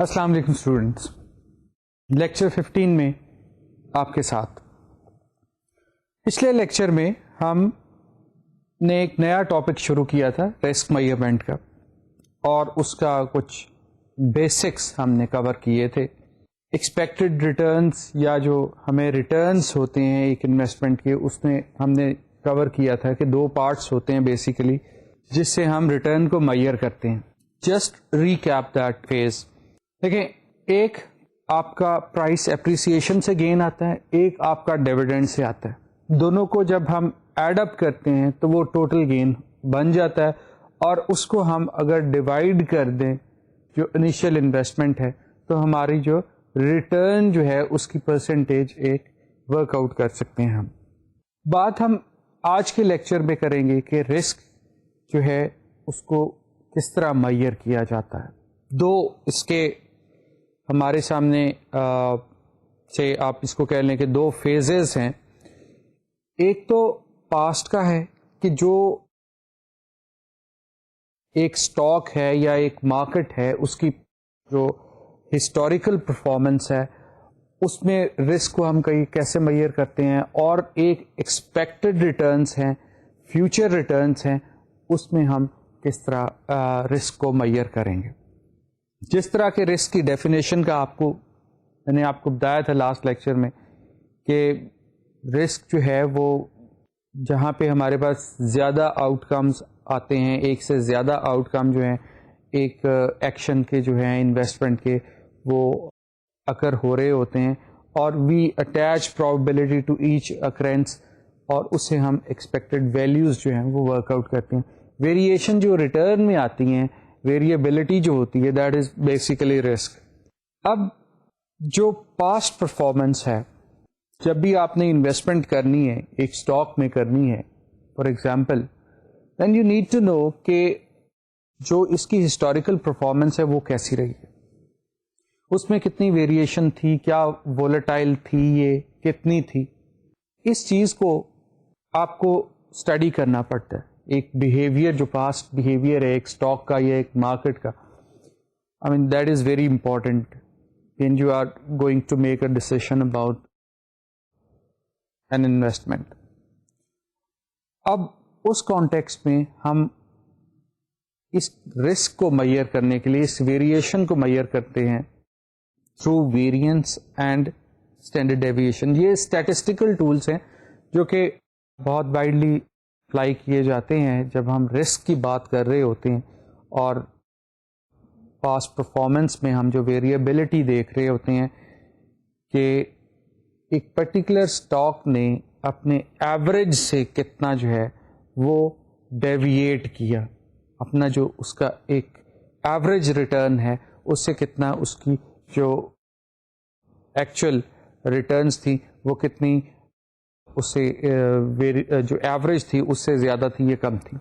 السلام علیکم students, lecture 15 میں آپ کے ساتھ. پچھلے لیکچر میں ہم نے ایک نیا ٹاپک شروع کیا تھا رسک میجرمنٹ کا، اور اس کا کچھ بیسکس ہم نے کور کیے تھے. ایکسپیکٹڈ ریٹرنس یا جو ہمیں ریٹرنس ہوتے ہیں ایک انویسٹمنٹ کے، اس میں ہم نے کور کیا تھا کہ دو پارٹس ہوتے ہیں بیسیکلی جس سے ہم ریٹرن کو میئر کرتے ہیں. Just recap that phase. دیکھیں، ایک آپ کا پرائس اپریسیشن سے گین آتا ہے، ایک آپ کا ڈیویڈنڈ سے آتا ہے. دونوں کو جب ہم ایڈ اپ کرتے ہیں تو وہ ٹوٹل گین بن جاتا ہے، اور اس کو ہم اگر ڈیوائڈ کر دیں جو انیشیل انویسٹمنٹ ہے تو ہماری جو ریٹرن جو ہے اس کی پرسنٹیج ایک ورک آؤٹ کر سکتے ہیں. بات ہم آج کے لیکچر میں کریں گے کہ رسک جو ہے اس کو کس طرح میئر کیا جاتا ہے. دو اس کے ہمارے سامنے سے آپ اس کو کہہ لیں کہ دو فیزز ہیں. ایک تو پاسٹ کا ہے کہ جو ایک سٹاک ہے یا ایک مارکیٹ ہے اس کی جو ہسٹوریکل پرفارمنس ہے اس میں رسک کو ہم کیسے میئر کرتے ہیں، اور ایک ایکسپیکٹڈ ریٹرنس ہیں، فیوچر ریٹرنس ہیں، اس میں ہم کس طرح رسک کو میئر کریں گے. جس طرح کے رسک کی ڈیفینیشن کا میں نے آپ کو بتایا تھا لاسٹ لیکچر میں کہ رسک جو ہے وہ جہاں پہ ہمارے پاس زیادہ آؤٹ کمز آتے ہیں، ایک سے زیادہ آؤٹ کم جو ہیں ایک ایکشن کے جو ہیں انویسٹمنٹ کے وہ اکر ہو رہے ہوتے ہیں، اور we attach probability to each occurrence, اور اس سے ہم ایکسپیکٹڈ ویلیوز جو ہیں وہ ورک آؤٹ کرتے ہیں. ویریشن جو ریٹرن میں آتی ہیں، ویریبلٹی جو ہوتی ہے، دیٹ از بیسیکلی رسک. اب جو پاسٹ پرفارمنس ہے، جب بھی آپ نے انویسٹمنٹ کرنی ہے ایک اسٹاک میں کرنی ہے for example, then you need to know کہ جو اس کی ہسٹوریکل پرفارمنس ہے وہ کیسی رہی ہے، اس میں کتنی ویریشن تھی، کیا وولٹائل تھی، یہ کتنی تھی. اس چیز کو آپ کو اسٹڈی کرنا پڑتا ہے. ایک بیہیویئر جو پاسٹ بیہیویئر ہے ایک اسٹاک کا یا ایک مارکیٹ کا، I mean that is very important when you are going to make a decision about an investment. اب اس کانٹیکسٹ میں ہم اس رسک کو میئر کرنے کے لیے اس ویریشن کو میئر کرتے ہیں through variance and standard deviation. یہ اسٹیٹسٹیکل ٹولس ہیں جو کہ بہت وائڈلی اپلائی کیے جاتے ہیں جب ہم رسک کی بات کر رہے ہوتے ہیں، اور پاسٹ پرفارمنس میں ہم جو ویریبلٹی دیکھ رہے ہوتے ہیں کہ ایک پرٹیکولر اسٹاک نے اپنے ایوریج سے کتنا جو ہے وہ ڈیویٹ کیا، اپنا جو اس کا ایک ایوریج ریٹرن ہے اس سے کتنا اس کی جو ایکچوئل ریٹرنس تھی وہ کتنی، اس سے جو ایوریج تھی اس سے زیادہ تھی یا کم تھی.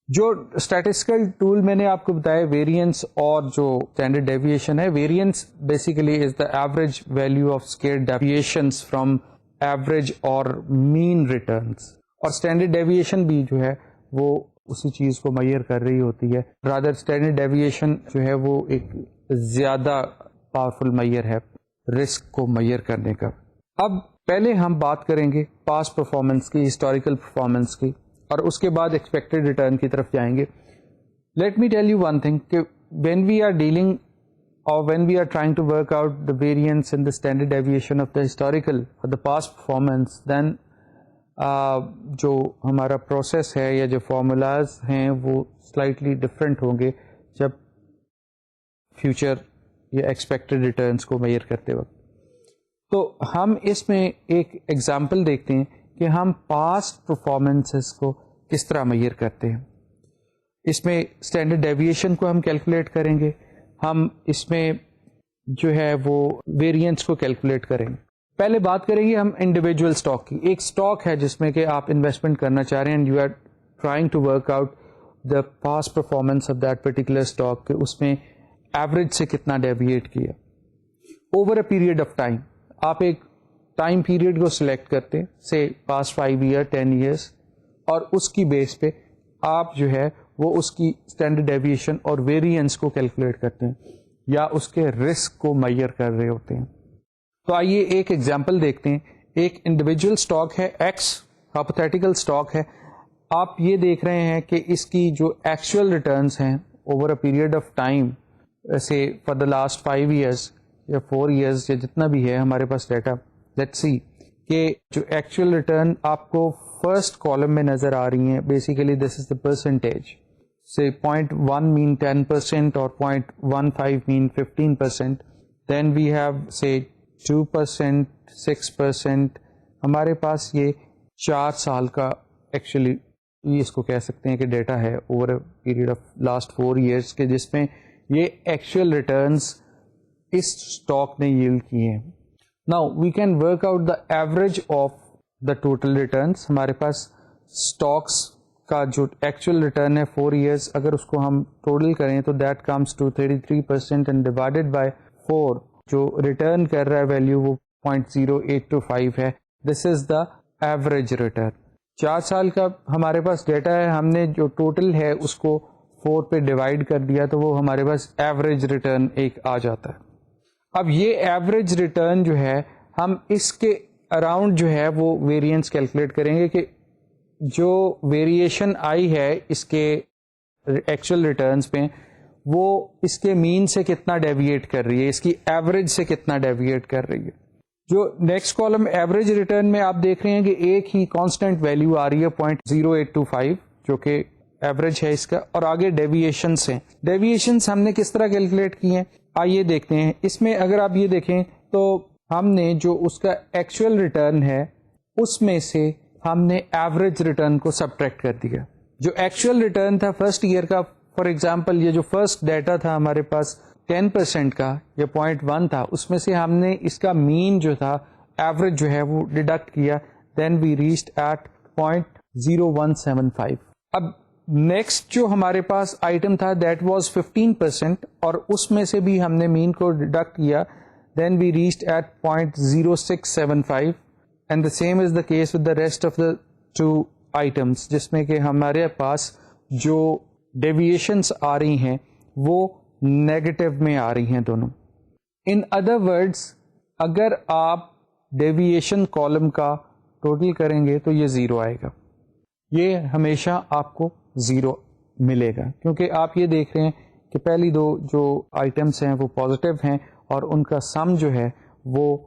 جو اسٹیٹسٹیکل ٹول میں نے آپ کو بتایا ویریئنس اور جو اسٹینڈرڈ ڈیویشن ہے، variance basically is the average value of scared deviations from average اور مین ریٹرنس، اور اسٹینڈرڈ ڈیویشن بھی جو ہے وہ اسی چیز کو میئر کر رہی ہوتی ہے. رادر اسٹینڈرڈ ڈیویشن جو ہے وہ ایک زیادہ پاورفل میئر ہے رسک کو میئر کرنے کا. اب پہلے ہم بات کریں گے پاسٹ پرفارمنس کی، ہسٹوریکل پرفارمنس کی، اور اس کے بعد ایکسپیکٹڈ ریٹرن کی طرف جائیں گے. Let me tell you one thing کہ وین وی آر ڈیلنگ اور when we are trying to work out the variance in the standard deviation of the historical or the past performance, دین جو ہمارا process ہے یا جو formulas ہیں وہ slightly different ہوں گے جب فیوچر یا ایکسپیکٹڈ ریٹرنس کو میئر کرتے وقت. تو ہم اس میں ایک ایگزامپل دیکھتے ہیں کہ ہم پاسٹ پرفارمنسز کو کس طرح میئر کرتے ہیں. اس میں اسٹینڈرڈ ڈیویشن کو ہم کیلکولیٹ کریں گے، ہم اس میں جو ہے وہ ویریئنس کو کیلکولیٹ کریں گے. پہلے بات کریں گے ہم انڈیویجول اسٹاک کی. ایک اسٹاک ہے جس میں کہ آپ انویسٹمنٹ کرنا چاہ رہے ہیں، and you are trying to work out the past performance of that particular stock, کہ اس میں ایوریج سے کتنا ڈیویٹ کیا over a period of time. آپ ایک ٹائم پیریڈ کو سلیکٹ کرتے ہیں، سے پاسٹ 5 ایئر 10 ایئرس، اور اس کی بیس پہ آپ جو ہے وہ اس کی اسٹینڈرڈ ڈیویشن اور ویریئنس کو کیلکولیٹ کرتے ہیں. یا اس کے رسک کو میئر کر رہے ہوتے ہیں. تو آئیے ایک ایگزامپل دیکھتے ہیں. ایک انڈیویجول اسٹاک ہے ایکس, ہائپوتھیٹیکل اسٹاک ہے. آپ یہ دیکھ رہے ہیں کہ اس کی جو ایکچوئل ریٹرنس ہیں over a period of time, سے فار دا لاسٹ 5 ایئرس یا 4 ایئرس یا جتنا بھی ہے ہمارے پاس ڈیٹا, لیٹس سی کہ جو ایکچوئل ریٹرن آپ کو فرسٹ کالم میں نظر آ رہی ہیں. Basically this is the percentage, سے 0.1 mean 10% اور 0.15 mean 15%. Then we have say 2%, 6%. ہمارے پاس یہ 4 سال کا ایکچولی یہ اس کو کہہ سکتے ہیں کہ ڈیٹا ہے over a period of last 4 years کے, جس میں یہ ایکچوئل ریٹرنس اس اسٹاک نے ییلڈ کی ہیں. Now we can work out the average of the total returns. ہمارے پاس اسٹاکس کا جو ایکچوئل ریٹرن ہے 4 ایئرس, اگر اس کو ہم ٹوٹل کریں تو that comes to 33% and divided by 4, جو ریٹرن کر رہا ہے ویلیو وہ 0.0825 ہے. This is the average return. 4 سال کا ہمارے پاس ڈیٹا ہے, ہم نے جو ٹوٹل ہے اس کو 4 پہ ڈیوائڈ کر دیا تو وہ ہمارے پاس ایوریج ریٹرن ایک آ جاتا ہے. اب یہ ایوریج ریٹرن جو ہے ہم اس کے اراؤنڈ جو ہے وہ ویریئنس کیلکولیٹ کریں گے کہ جو ویریشن آئی ہے اس کے ایکچوئل ریٹرنس پہ وہ اس کے مین سے کتنا ڈیویٹ کر رہی ہے, اس کی ایوریج سے کتنا ڈیویٹ کر رہی ہے. جو نیکسٹ کالم ایوریج ریٹرن میں آپ دیکھ رہے ہیں کہ ایک ہی کانسٹنٹ ویلیو آ رہی ہے 0.0825 جو کہ ایوریج ہے اس کا, اور آگے ڈیویشنس ہیں. ڈیویشنس ہم نے کس طرح کیلکولیٹ کی ہیں آئیے دیکھتے ہیں. اس میں اگر آپ یہ دیکھیں تو ہم نے جو اس کا ایکچوئل ریٹرن ہے اس میں سے ہم نے ایوریج ریٹرن کو سبٹریکٹ کر دیا. جو ایکچوئل ریٹرن تھا فرسٹ ایئر کا, فار ایگزامپل یہ جو فرسٹ ڈیٹا تھا ہمارے پاس 10% کا یا 0.1 تھا, اس میں سے ہم نے اس کا مین جو تھا ایوریج جو ہے وہ ڈیڈکٹ کیا. Then we reached at 0.0175. اب نیکسٹ جو ہمارے پاس آئٹم تھا دیٹ واز 15% اور اس میں سے بھی ہم نے مین کو ڈیڈکٹ کیا. Then we reached at 0.0675. And the same is the case with the rest of the 2 items, جس میں کہ ہمارے پاس جو ڈیویشنس آ رہی ہیں وہ نیگیٹو میں آ رہی ہیں دونوں. ان ادر ورڈس اگر آپ ڈیویشن کالم کا ٹوٹل کریں گے تو یہ 0 آئے گا. یہ ہمیشہ آپ کو 0 ملے گا کیونکہ آپ یہ دیکھ رہے ہیں کہ پہلی 2 جو آئٹمس ہیں وہ پازیٹیو ہیں اور ان کا سم جو ہے وہ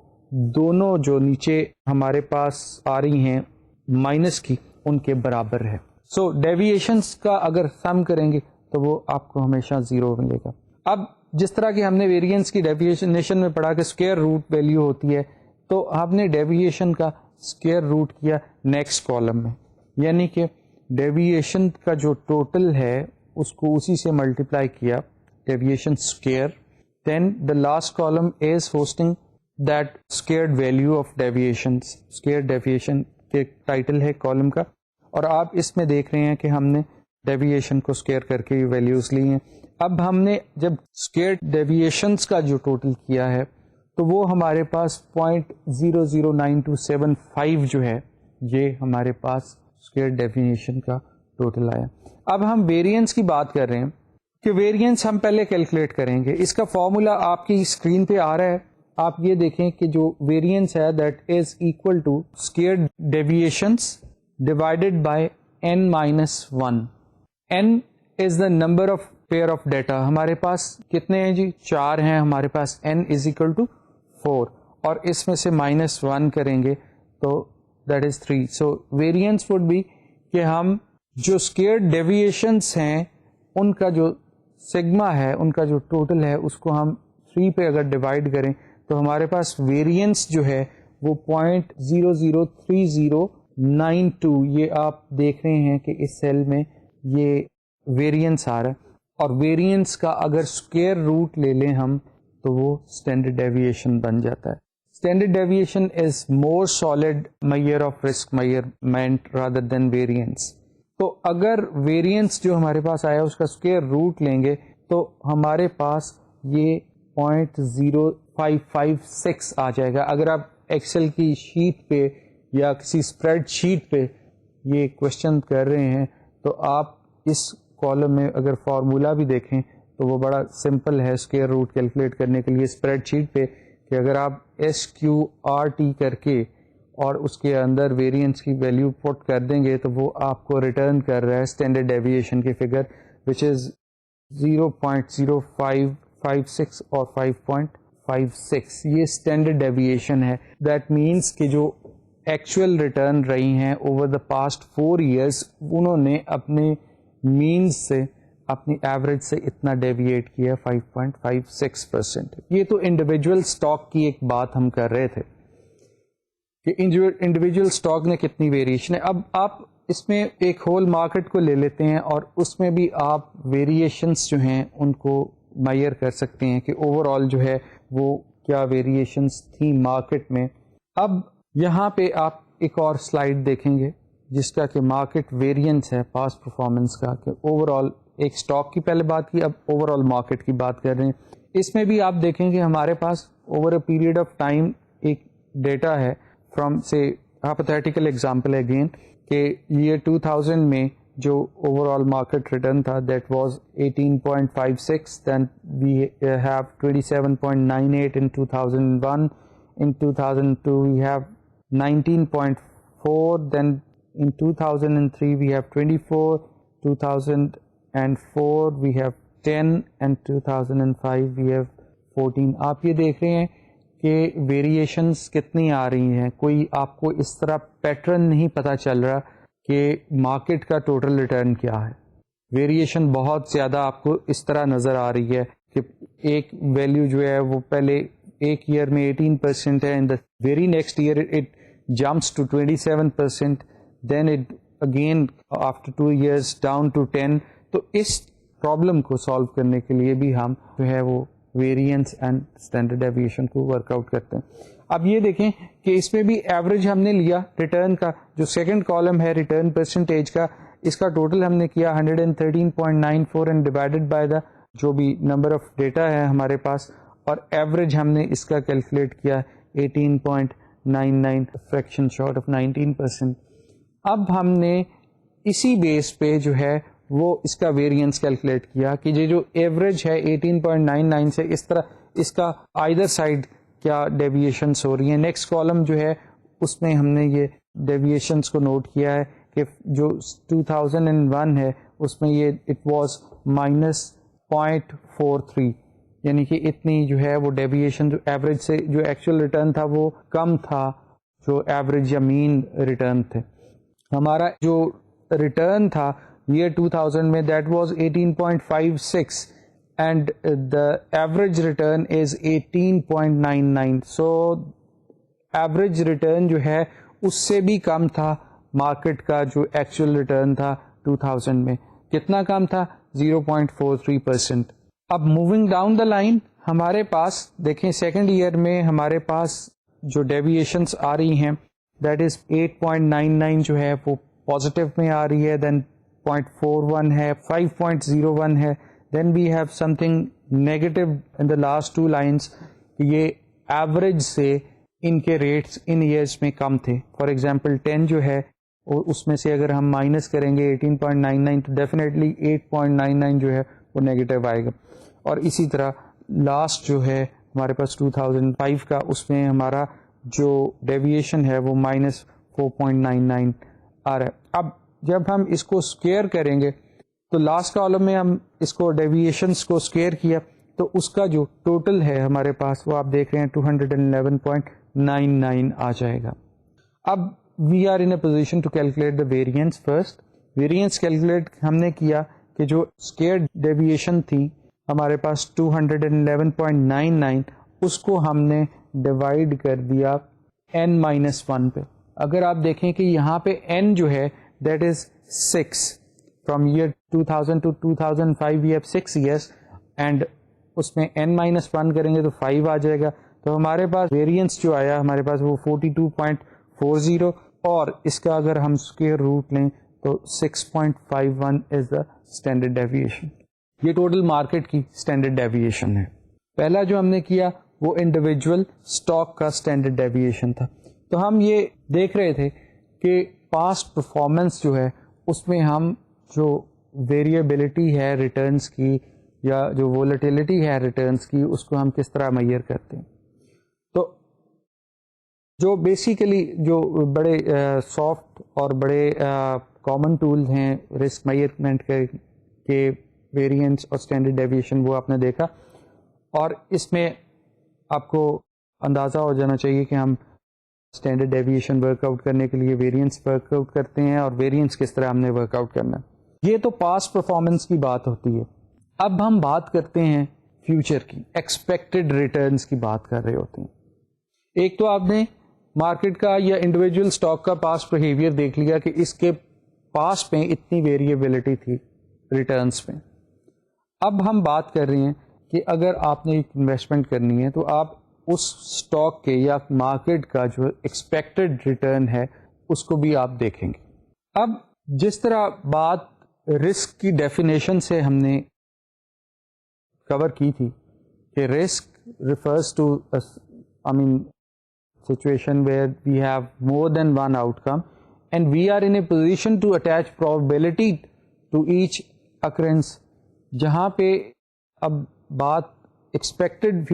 دونوں جو نیچے ہمارے پاس آ رہی ہیں مائنس کی ان کے برابر ہے. سو ڈیویشنس کا اگر سم کریں گے تو وہ آپ کو ہمیشہ 0 ملے گا. اب جس طرح کہ ہم نے ویریئنس کی ڈیویشن میں پڑھا کہ اسکوائر روٹ ویلیو ہوتی ہے, تو ہم نے ڈیویشن کا اسکوائر روٹ کیا نیکسٹ کالم میں, یعنی کہ ڈیویشن کا جو ٹوٹل ہے اس کو اسی سے ملٹیپلائی کیا deviation square. Then the last column is hosting that squared value of deviations. Squared deviation کے ٹائٹل ہے کالم کا, اور آپ اس میں دیکھ رہے ہیں کہ ہم نے ڈیویشن کو اسکوائر کر کے ویلیوز لی ہیں. اب ہم نے جب اسکوائر ڈیویشنس کا جو ٹوٹل کیا ہے تو وہ ہمارے پاس 0.009275 جو ہے یہ ہمارے پاس اسکوائر ڈیویشن کا ٹوٹل آیا. اب ہم ویریئنس کی بات کر رہے ہیں کہ ویریئنس ہم پہلے کیلکولیٹ کریں گے. اس کا فارمولا آپ کی اسکرین پہ آ رہا ہے, آپ یہ دیکھیں کہ جو ویریئنس ہے that is equal to square deviations divided by n-1. n is the number of pair of data. ہمارے پاس کتنے ہیں جی؟ 4 ہیں ہمارے پاس. n از اکول ٹو 4 اور اس میں سے -1 کریں گے تو that is 3. So variance would be کہ ہم جو اسکوائر ڈیویشنس ہیں ان کا جو سگما ہے, ان کا جو ٹوٹل ہے, اس کو ہم 3 پہ اگر ڈیوائڈ کریں تو ہمارے پاس ویریئنس جو ہے وہ 0.003092. یہ آپ دیکھ رہے ہیں کہ اس سیل میں یہ ویریئنس آ رہا ہے, اور ویریئنس کا اگر اسکوائر روٹ لے لیں ہم تو وہ اسٹینڈرڈ ڈیویشن بن جاتا ہے. Standard deviation is more solid measure of risk measurement rather than variance. تو اگر ویریئنس جو ہمارے پاس آیا اس کا اسکوائر روٹ لیں گے تو ہمارے پاس یہ 0.0556 آ جائے گا. اگر آپ ایکسل کی شیٹ پہ یا کسی اسپریڈ شیٹ پہ یہ کوشچن کر رہے ہیں تو آپ اس کالم میں اگر فارمولا بھی دیکھیں تو وہ بڑا سمپل ہے اسکیئر روٹ کیلکولیٹ کرنے کے لیے اسپریڈ شیٹ پہ, کہ اگر آپ SQRT کر کے اور اس کے اندر ویریئنس کی ویلیو پٹ کر دیں گے تو وہ آپ کو ریٹرن کر رہا ہے اسٹینڈرڈ ڈیویشن کی فگر, وچ از 0.0556 اور 5.56. یہ اسٹینڈرڈ ڈیویشن ہے. دیٹ مینس کہ جو ایکچوئل ریٹرن رہی ہیں اوور دا پاسٹ 4 years, انہوں نے اپنے مینز سے, اپنی ایوریج سے اتنا ڈیویٹ کیا 5.56%. یہ تو انڈیویجول اسٹاک کی ایک بات ہم کر رہے تھے کہ انڈیویجول اسٹاک نے کتنی ویریشن ہے. اب آپ اس میں ایک ہول مارکیٹ کو لے لیتے ہیں اور اس میں بھی آپ ویریشنس جو ہیں ان کو میئر کر سکتے ہیں کہ اوور آل جو ہے وہ کیا ویریشنس تھیں مارکیٹ میں. اب یہاں پہ آپ ایک اور سلائیڈ دیکھیں گے جس کا کہ مارکیٹ ویریئنس ہے پاسٹ پرفارمنس کا, کہ اوور آل ایک اسٹاک کی پہلے بات کی, اب اوور آل مارکیٹ کی بات کر رہے ہیں. اس میں بھی آپ دیکھیں گے ہمارے پاس over a period of time ایک ڈیٹا ہے فرام سے ہائپوتھیٹیکل ایگزامپل اگین, کہ ایئر 2000 میں جو اوور آل مارکیٹ ریٹرن تھا that was 18.56, then we have 27.98 in 2001, in 2002 we have 19.4, then in 2003 we have 24, 2004 we have 10 and 2005 we have 14. آپ یہ دیکھ رہے ہیں کہ ویریشنس کتنی آ رہی ہیں. کوئی آپ کو اس طرح پیٹرن نہیں پتہ چل رہا کہ مارکیٹ کا ٹوٹل ریٹرن کیا ہے. ویریشن بہت زیادہ آپ کو اس طرح نظر آ رہی ہے کہ ایک ویلیو جو ہے وہ پہلے ایک ایئر میں 18% ہے, in the very next year it jumps to 27%, then it again after 2 years down to 10. تو اس پرابلم کو سالو کرنے کے لیے بھی ہم جو ہے وہ ویریئنس اینڈ اسٹینڈرڈ ڈیویشن کو ورک آؤٹ کرتے ہیں. اب یہ دیکھیں کہ اس میں بھی ایوریج ہم نے لیا ریٹرن کا, جو سیکنڈ کالم ہے ریٹرن پرسنٹیج کا, اس کا ٹوٹل ہم نے کیا 113.94 اینڈ ڈیوائڈیڈ بائی دا جو بھی نمبر آف ڈیٹا ہے ہمارے پاس, اور ایوریج ہم نے اس کا کیلکولیٹ کیا 18.99, فریکشن شارٹ آف 19%. اب ہم نے اسی بیس پہ جو ہے وہ اس کا ویریئنس کیلکولیٹ کیا کہ یہ جو ایوریج ہے 18.99 سے اس طرح اس کا آئدر سائڈ کیا ڈیویشنس ہو رہی ہیں. نیکسٹ کالم جو ہے اس میں ہم نے یہ ڈیویشنس کو نوٹ کیا ہے کہ جو 2001 ہے اس میں یہ اٹ واز -0.43, یعنی کہ اتنی جو ہے وہ ڈیویشن جو ایوریج سے جو ایکچوئل ریٹرن تھا وہ کم تھا جو ایوریج یا مین ریٹرن تھے. ہمارا جو ریٹرن تھا year 2000 میں that was 18.56 and the average return is 18.99. so average return جو ہے اس سے بھی کم تھا مارکیٹ کا جو ایکچوئل ریٹرن تھا 2000 میں. کتنا کم تھا؟ 0.43%. اب موونگ ڈاؤن دا لائن ہمارے پاس دیکھیں سیکنڈ ایئر میں ہمارے پاس جو ڈیویشنس آ رہی ہیں دیٹ از 8.99 جو ہے وہ پازیٹیو میں آ رہی ہے, دین 0.41 ہے, 5.01 ہے, then we have something negative in the last 2 lines. یہ ایوریج سے ان کے ریٹس ان ایئرس میں کم تھے. فار ایگزامپل 10 جو ہے اس میں سے اگر ہم مائنس کریں گے 18.99 تو ڈیفینیٹلی 8.99 جو ہے وہ نیگیٹو آئے گا. اور اسی طرح لاسٹ جو ہے ہمارے پاس 2005 کا اس میں ہمارا جو ڈیویشن ہے وہ -4.99 آ رہا ہے. اب جب ہم اس کو اسکیئر کریں گے تو لاسٹ کالم میں ہم اس کو ڈیویشنس کو اسکیئر کیا تو اس کا جو ٹوٹل ہے ہمارے پاس وہ آپ دیکھ رہے ہیں 211.99 آ جائے گا. اب we are in a position to calculate the variance. First variance calculate ہم نے کیا کہ جو اسکیئر ڈیویشن تھی ہمارے پاس 211.99, اس کو ہم نے ڈیوائڈ کر دیا n-1 پہ. اگر آپ دیکھیں کہ یہاں پہ n جو ہے that is 6 from year 2000 to 2005 we have 6 years and اس میں n-1 کریں گے تو 5 آ جائے گا. تو ہمارے پاس ویریئنس جو آیا ہمارے پاس وہ 42.40, اور اس کا اگر ہم اسکوئر روٹ لیں تو 6.51 از دا اسٹینڈرڈ ڈیویشن. یہ ٹوٹل مارکیٹ کی اسٹینڈرڈ ڈیویشن ہے. پہلا جو ہم نے کیا وہ انڈیویجول اسٹاک کا اسٹینڈرڈ ڈیویشن تھا. تو ہم یہ دیکھ رہے تھے کہ پاسٹ پرفارمنس جو ہے اس میں ہم جو ویریبلٹی ہے ریٹرنس کی یا جو وولٹیلٹی ہے ریٹرنس کی اس کو ہم کس طرح میئر کرتے ہیں. تو جو بیسیکلی جو بڑے سافٹ اور بڑے کامن ٹولز ہیں رسک میئرمنٹ کے ویریئنس اور اسٹینڈرڈ ڈیویشن وہ آپ نے دیکھا, اور اس میں آپ کو اندازہ ہو جانا چاہیے کہ ہم اسٹینڈرڈ ڈیویشن ورک آؤٹ کرنے کے لیے ویریئنس ورک آؤٹ کرتے ہیں اور ویریئنس کس طرح ہم نے ورک آؤٹ کرنا ہے. یہ تو پاسٹ پرفارمنس کی بات ہوتی ہے. اب ہم بات کرتے ہیں فیوچر کی, ایکسپیکٹڈ ریٹرنس کی بات کر رہے ہوتے ہیں. ایک تو آپ نے مارکیٹ کا یا انڈیویجول اسٹاک کا پاسٹ بہیویئر دیکھ لیا کہ اس کے پاسٹ میں اتنی ویریبلٹی تھی ریٹرنس میں. اب ہم بات کر رہے ہیں کہ اگر آپ نے ایک انویسٹمنٹ کرنی ہے تو آپ اس اسٹاک کے یا مارکیٹ کا جو ایکسپیکٹڈ ریٹرن ہے اس کو بھی آپ دیکھیں گے. اب جس طرح بات رسک کی ڈیفینیشن سے ہم نے کور کی تھی کہ risk refers to situation where we have more than one outcome and we are in a position to attach probability to each occurrence. جہاں پہ اب بات ایکسپیکٹڈ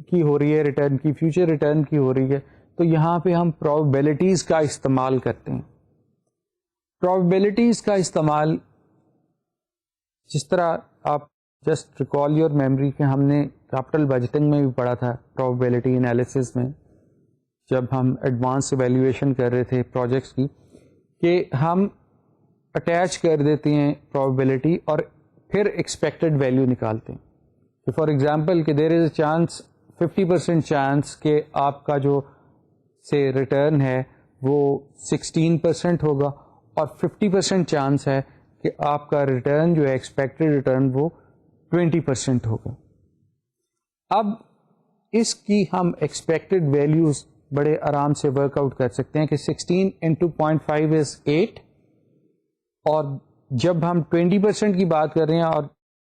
کی ہو رہی ہے ریٹرن کی, فیوچر ریٹرن کی ہو رہی ہے, تو یہاں پہ ہم probabilities کا استعمال کرتے ہیں. probabilities کا استعمال جس طرح آپ جسٹ ریکال یور میموری کہ ہم نے کیپٹل بجٹنگ میں بھی پڑھا تھا probability انالیسس میں, جب ہم ایڈوانس ایویلیویشن کر رہے تھے پروجیکٹس کی, کہ ہم اٹیچ کر دیتے ہیں پرابیبلٹی اور پھر ایکسپیکٹڈ ویلیو نکالتے ہیں. فار ایگزامپل کہ دیر از اے چانس 50% چانس کہ آپ کا جو سے ریٹرن ہے وہ 16% ہوگا, اور 50% چانس ہے کہ آپ کا ریٹرن جو ہے ایکسپیکٹڈ ریٹرن وہ 20% ہوگا. اب اس کی ہم ایکسپیکٹڈ ویلیوز بڑے آرام سے ورک آؤٹ کر سکتے ہیں کہ 16 into 0.5 is 8, اور جب ہم 20% کی بات کر رہے ہیں اور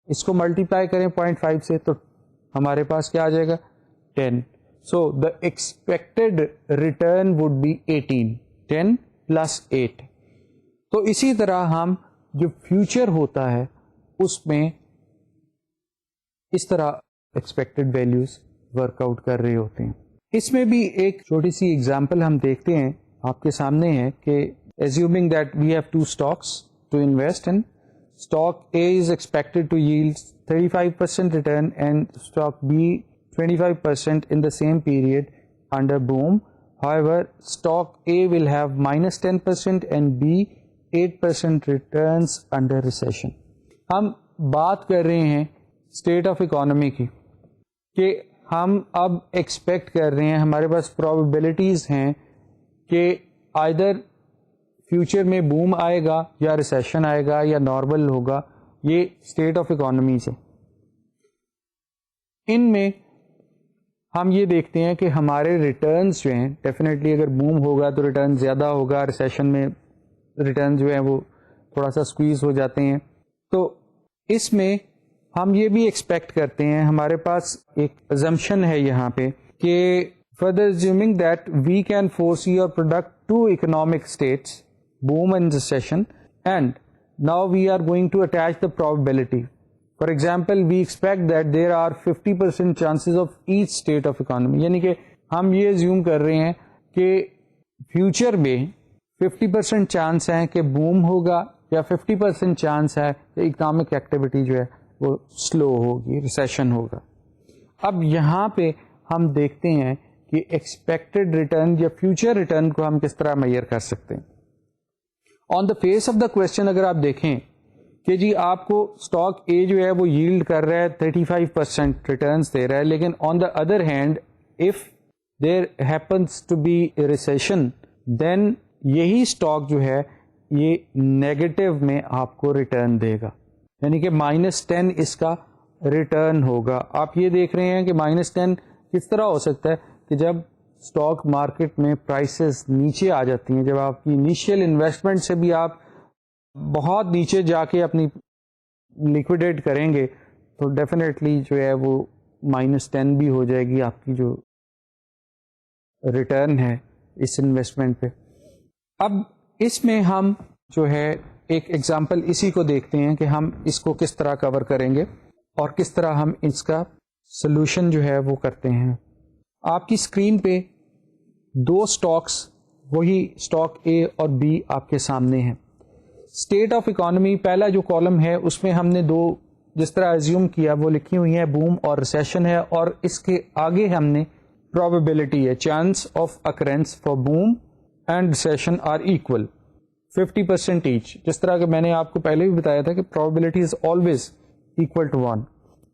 اس کو ملٹیپلائی کریں 0.5 سے تو ہمارے پاس کیا آ جائے گا 10. So the expected return would be 18, 10 plus 8. تو اسی طرح ہم جو فیوچر ہوتا ہے اس میں اس طرح ایکسپیکٹڈ ویلیوز ورک آؤٹ کر رہے ہوتے ہیں. اس میں بھی ایک چھوٹی سی ایگزامپل ہم دیکھتے ہیں, آپ کے سامنے ہے کہ assuming that we have two stocks to invest in, stock A is expected to yield 35% return and stock B 25% in the same period under boom. However, stock A will have minus 10% and B 8% returns under recession. ہم بات کر رہے ہیں state of economy کی کہ ہم اب expect کر رہے ہیں, ہمارے پاس پرابیبلٹیز ہیں کہ آئدر فیوچر میں بوم آئے گا یا ریسیشن آئے گا یا نارمل ہوگا. یہ اسٹیٹ آف اکانومی سے ان میں ہم یہ دیکھتے ہیں کہ ہمارے ریٹرنز جو ہیں ڈیفینیٹلی اگر بوم ہوگا تو ریٹرن زیادہ ہوگا, ریسیشن میں ریٹرن جو ہیں وہ تھوڑا سا اسکویز ہو جاتے ہیں. تو اس میں ہم یہ بھی ایکسپیکٹ کرتے ہیں, ہمارے پاس ایک assumption ہے یہاں پہ کہ further assuming that we can foresee or predict two economic states, boom and recession, and now we are going to attach the probability. For example, we expect that there are 50% chances of each state of economy. یعنی کہ ہم یہ assume کر رہے ہیں کہ future میں 50% chance ہے کہ بوم ہوگا یا 50% چانس ہے کہ اکنامک ایکٹیویٹی جو ہے وہ سلو ہوگی, ریسیشن ہوگا. اب یہاں پہ ہم دیکھتے ہیں کہ ایکسپیکٹڈ ریٹرن یا فیوچر ریٹرن کو ہم کس طرح میئر کر سکتے ہیں. On the face of the question اگر آپ دیکھیں کہ جی آپ کو اسٹاک اے جو ہے وہ ییلڈ کر رہا ہے 35% ریٹرنس دے رہا ہے, لیکن on the other hand if there happens to be recession then یہی اسٹاک جو ہے یہ نیگیٹو میں آپ کو ریٹرن دے گا, یعنی کہ -10 اس کا ریٹرن ہوگا. آپ یہ دیکھ رہے ہیں کہ -10 کس طرح ہو سکتا ہے کہ جب اسٹاک مارکیٹ میں پرائسز نیچے آ جاتی ہیں, جب آپ کی انیشیل انویسٹمنٹ سے بھی آپ بہت نیچے جا کے اپنی لیکویڈیٹ کریں گے تو ڈیفینیٹلی جو ہے وہ -10 بھی ہو جائے گی آپ کی جو ریٹرن ہے اس انویسٹمنٹ پہ. اب اس میں ہم جو ہے ایک ایگزامپل اسی کو دیکھتے ہیں کہ ہم اس کو کس طرح کور کریں گے. اور کس طرح ہم اس کا سلوشن جو ہے وہ کرتے ہیں. آپ کی اسکرین پہ دو سٹاکس, وہی اسٹاک اے اور بی آپ کے سامنے ہیں. اسٹیٹ آف اکانومی پہلا جو کالم ہے اس میں ہم نے دو جس طرح ایزیوم کیا وہ لکھی ہوئی ہیں, بوم اور ریسیشن ہے, اور اس کے آگے ہم نے پرابیبلٹی ہے, chance of occurrence for boom and recession are equal 50% each. جس طرح کہ میں نے آپ کو پہلے بھی بتایا تھا کہ probability is always equal to 1.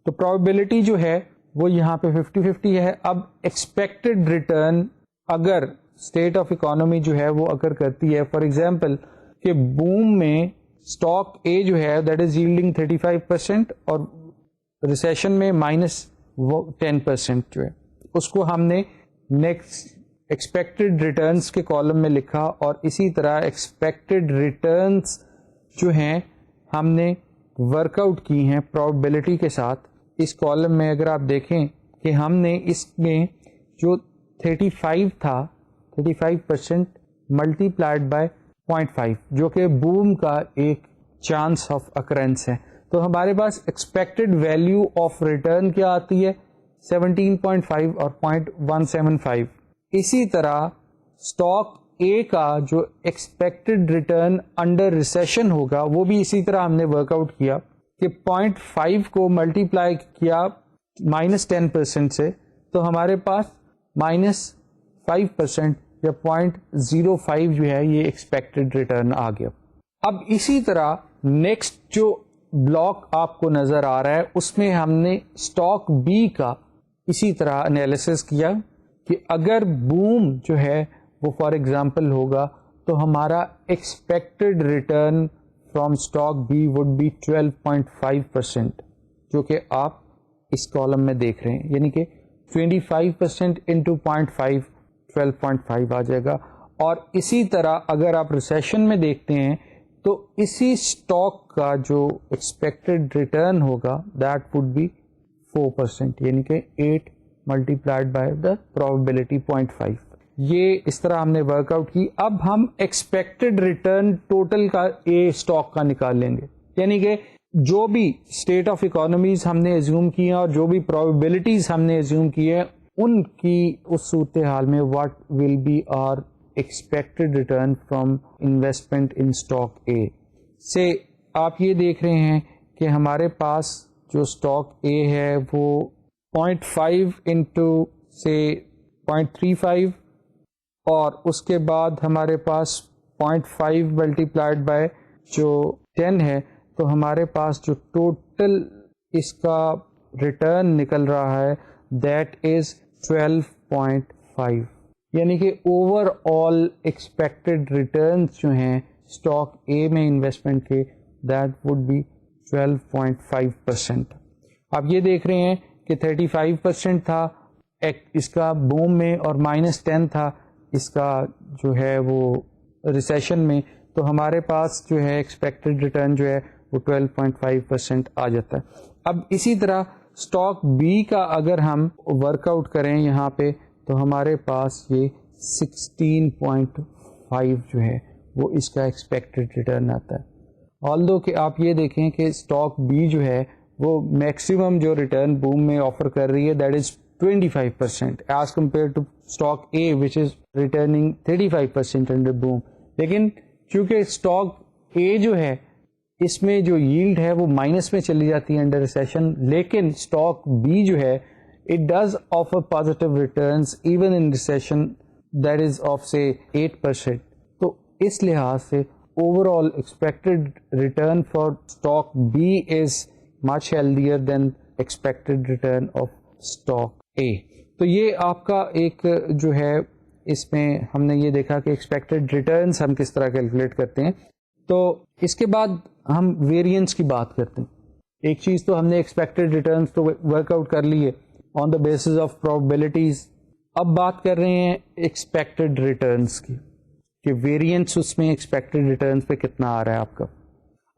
تو پرابیبلٹی جو ہے وہ یہاں پہ 50-50 ہے. اب ایکسپیکٹڈ ریٹرن اگر اسٹیٹ آف اکانومی جو ہے وہ اگر کرتی ہے, فار ایگزامپل کہ بوم میں اسٹاک اے جو ہے دیٹ از ییلڈنگ 35% اور ریسیشن میں -10% جو ہے, اس کو ہم نے نیکسٹ ایکسپیکٹڈ ریٹرنس کے کالم میں لکھا, اور اسی طرح ایکسپیکٹڈ ریٹرنس جو ہیں ہم نے ورک آؤٹ کی ہیں پرابیبلٹی کے ساتھ. اس کالم میں اگر آپ دیکھیں کہ ہم نے اس میں جو 35 تھا 35% ملٹی پلائڈ بائی 0.5 جو کہ بوم کا ایک چانس آف اکرنس ہے, تو ہمارے پاس ایکسپیکٹڈ ویلیو آف ریٹرن کیا آتی ہے 17.5 اور 0.175. اسی طرح اسٹاک اے کا جو ایکسپیکٹڈ ریٹرن انڈر ریسیشن ہوگا وہ بھی اسی طرح ہم نے ورک آؤٹ کیا کہ 0.5 کو ملٹی پلائی کیا -10% سے, تو ہمارے پاس -5% یا 0.05 جو ہے یہ ایکسپیکٹڈ ریٹرن آ گیا. اب اسی طرح نیکسٹ جو بلاک آپ کو نظر آ رہا ہے اس میں ہم نے اسٹاک بی کا اسی طرح انالیسس کیا کہ اگر بوم جو ہے وہ فار ایگزامپل ہوگا تو ہمارا expected return from stock B would be 12.5%, جو کہ آپ اس کالم میں دیکھ رہے ہیں, یعنی کہ 25% انٹو 0.5 12.5 آ جائے گا. اور اسی طرح اگر آپ ریسیشن میں دیکھتے ہیں تو اسی اسٹاک کا جو ایکسپیکٹڈ ریٹرن ہوگا دیٹ وڈ بی 4%, یعنی کہ 8 ملٹیپلائڈ بائی دا پرابیبلٹی 0.5. یہ اس طرح ہم نے ورک آؤٹ کی. اب ہم ایکسپیکٹڈ ریٹرن ٹوٹل کا اے اسٹاک کا نکال لیں گے, یعنی کہ جو بھی اسٹیٹ آف اکانومیز ہم نے ایزیوم کی ہیں اور جو بھی پرابیبلٹیز ہم نے ایزیوم کی ہے ان کی اس صورتحال میں what will be our expected return from investment in stock A سے. آپ یہ دیکھ رہے ہیں کہ ہمارے پاس جو اسٹاک اے ہے وہ 0.5 انٹو سے 0.35 اور اس کے بعد ہمارے پاس 0.5 ملٹیپلائڈ بائی جو 10 ہے, تو ہمارے پاس جو ٹوٹل اس کا ریٹرن نکل رہا ہے دیٹ از 12.5, یعنی کہ اوور آل ایکسپیکٹڈ ریٹرنس جو ہیں اسٹاک اے میں انویسٹمنٹ کے دیٹ وڈ بی 12.5%. آپ یہ دیکھ رہے ہیں کہ 35% تھا اس کا بوم میں اور -10 تھا اس کا جو ہے وہ ریسیشن میں, تو ہمارے پاس جو ہے ایکسپیکٹڈ ریٹرن جو ہے وہ 12.5% آ جاتا ہے. اب اسی طرح اسٹاک بی کا اگر ہم ورک آؤٹ کریں یہاں پہ تو ہمارے پاس یہ 16.5 جو ہے وہ اس کا ایکسپیکٹڈ ریٹرن آتا ہے. آلدو کہ آپ یہ دیکھیں کہ اسٹاک بی جو ہے وہ میکسیمم جو ریٹرن بوم میں آفر کر رہی ہے that is 25% as compare to stock A which is returning 35% under boom. لیکن چونکہ اسٹاک اے جو ہے اس میں جو ییلڈ ہے وہ مائنس میں چلی جاتی ہے انڈر ریسیشن, لیکن اسٹاک بی جو ہے it does offer positive returns even in recession that is of سے 8%. تو اس لحاظ سے over all expected return for stock B is much healthier than expected return of stock A. تو یہ آپ کا ایک جو ہے اس میں ہم نے یہ دیکھا کہ ایکسپیکٹڈ ریٹرنس ہم کس طرح کیلکولیٹ کرتے ہیں. تو اس کے بعد ہم ویریئنس کی بات کرتے ہیں. ایک چیز تو ہم نے ایکسپیکٹڈ ریٹرنس تو ورک آؤٹ کر لی ہے آن دا بیسس آف پرابیبلٹیز. اب بات کر رہے ہیں ایکسپیکٹڈ ریٹرنس کی کہ ویریئنس اس میں ایکسپیکٹڈ ریٹرنس پہ کتنا آ رہا ہے آپ کا.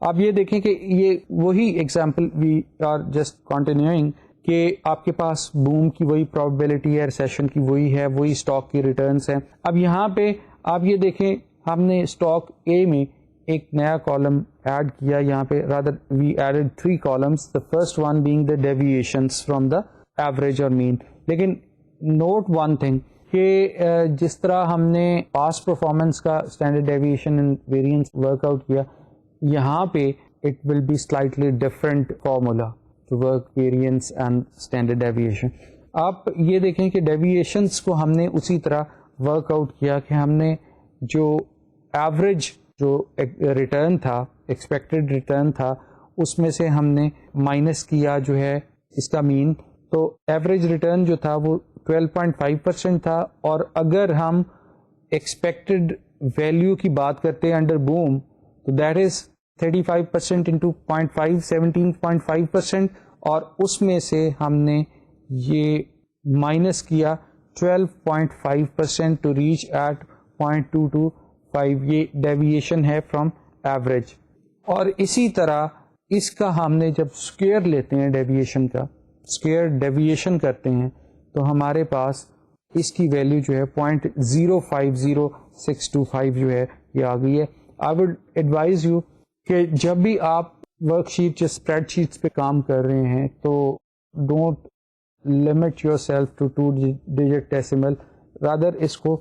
آپ یہ دیکھیں کہ یہ وہی example we are just continuing کہ آپ کے پاس بوم کی وہی پرابیبلٹی ہے, ریسیشن کی وہی ہے, وہی اسٹاک کی ریٹرنس ہیں. اب یہاں پہ آپ یہ دیکھیں ہم نے اسٹاک اے میں ایک نیا کالم ایڈ کیا یہاں پہ, rather we added 3 columns, the first one being the deviations from the average or mean. لیکن note one thing کہ جس طرح ہم نے past performance کا standard deviation and variance work out کیا, یہاں پہ it will be slightly different formula to work variance and standard deviation. آپ یہ دیکھیں کہ ڈیویشنس کو ہم نے اسی طرح ورک آؤٹ کیا کہ ہم نے جو ایوریج جو ریٹرن تھا, ایکسپیکٹڈ ریٹرن تھا, اس میں سے ہم نے مائنس کیا جو ہے اس کا مین. تو ایوریج ریٹرن جو تھا وہ 12.5% تھا, اور اگر ہم ایکسپیکٹڈ ویلیو کی بات کرتے ہیں انڈر بوم تو دیٹ از 35% انٹو 0.5 17.5%, اور اس میں سے ہم نے یہ مائنس کیا 12.5% ٹو ریچ ایٹ 0.225. یہ ڈیویشن ہے فرام ایوریج. اور اسی طرح اس کا ہم نے جب اسکوئر لیتے ہیں ڈیویشن کا, اسکوئر ڈیویشن کرتے ہیں تو ہمارے پاس اس کی ویلیو جو ہے 0.050625 جو ہے یہ آ گئی ہے. آئی وڈ ایڈوائز یو کہ جب بھی آپ ورک شیٹ یا اسپریڈ شیٹس پہ کام کر رہے ہیں تو don't limit yourself to 2 digit decimal, rather اس کو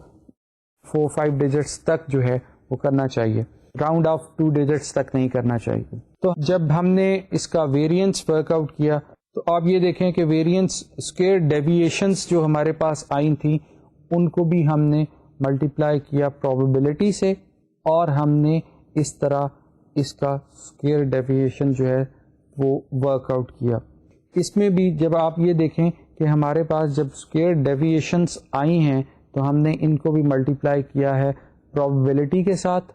4-5 ڈیجٹس تک جو ہے وہ کرنا چاہیے, راؤنڈ آف 2 ڈیجٹس تک نہیں کرنا چاہیے. تو جب ہم نے اس کا ویریئنس ورک آؤٹ کیا تو آپ یہ دیکھیں کہ ویریئنس اسکوئر ڈیویشنس جو ہمارے پاس آئی تھیں ان کو بھی ہم نے ملٹیپلائی کیا پروبیبلٹی سے, اور ہم نے اس طرح اس کا اسکوئر ڈیویشن جو ہے وہ ورک آؤٹ کیا. اس میں بھی جب آپ یہ دیکھیں کہ ہمارے پاس جب اسکوئر ڈیویشنس آئی ہیں تو ہم نے ان کو بھی ملٹیپلائی کیا ہے پروبیبلٹی کے ساتھ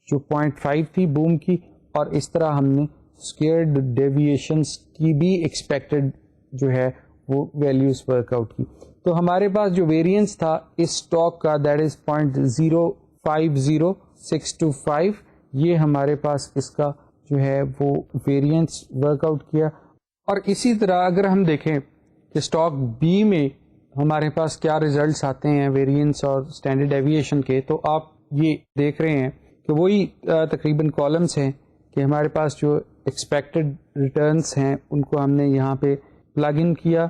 جو 0.5 تھی بوم کی, اور اس طرح ہم نے اسکوئرڈ ڈیویشنس کی بھی ایکسپیکٹڈ جو ہے وہ ویلیوز ورک آؤٹ کی. تو ہمارے پاس جو ویریئنس تھا اس اسٹاک کا دیٹ از 0.050625, یہ ہمارے پاس اس کا جو ہے وہ ویریئنس ورک آؤٹ کیا. اور اسی طرح اگر ہم دیکھیں کہ اسٹاک بی میں ہمارے پاس کیا ریزلٹس آتے ہیں ویریئنس اور اسٹینڈرڈ ڈیویشن کے, تو آپ یہ دیکھ رہے ہیں کہ وہی تقریباً کالمس ہیں کہ ہمارے پاس جو ایکسپیکٹڈ ریٹرنس ہیں ان کو ہم نے یہاں پہ پلگ ان کیا,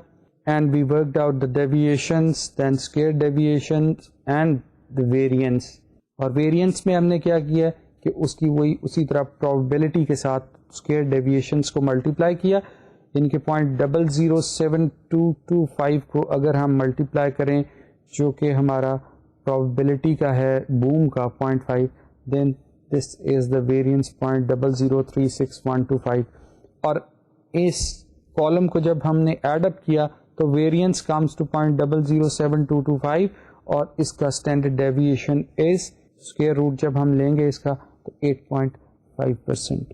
and we worked out the deviations, then square deviations and the variance. اور ویریئنس میں ہم نے کیا کیا کہ اس کی وہی اسی طرح پروبیبلٹی کے ساتھ اسکوئر ڈیویشنس کو ملٹیپلائی کیا, ان کے 0.00725 کو اگر ہم ملٹیپلائی کریں جو کہ ہمارا پروبیبلٹی کا ہے بوم کا 0.5, دین دس از دا ویریئنس 0.0363125. اور اس کالم کو جب ہم نے ایڈ اپ کیا تو ویریئنس کمز ٹو 0.00725, اور اس کا standard deviation is square root جب ہم لیں گے اس کا تو 8.5%.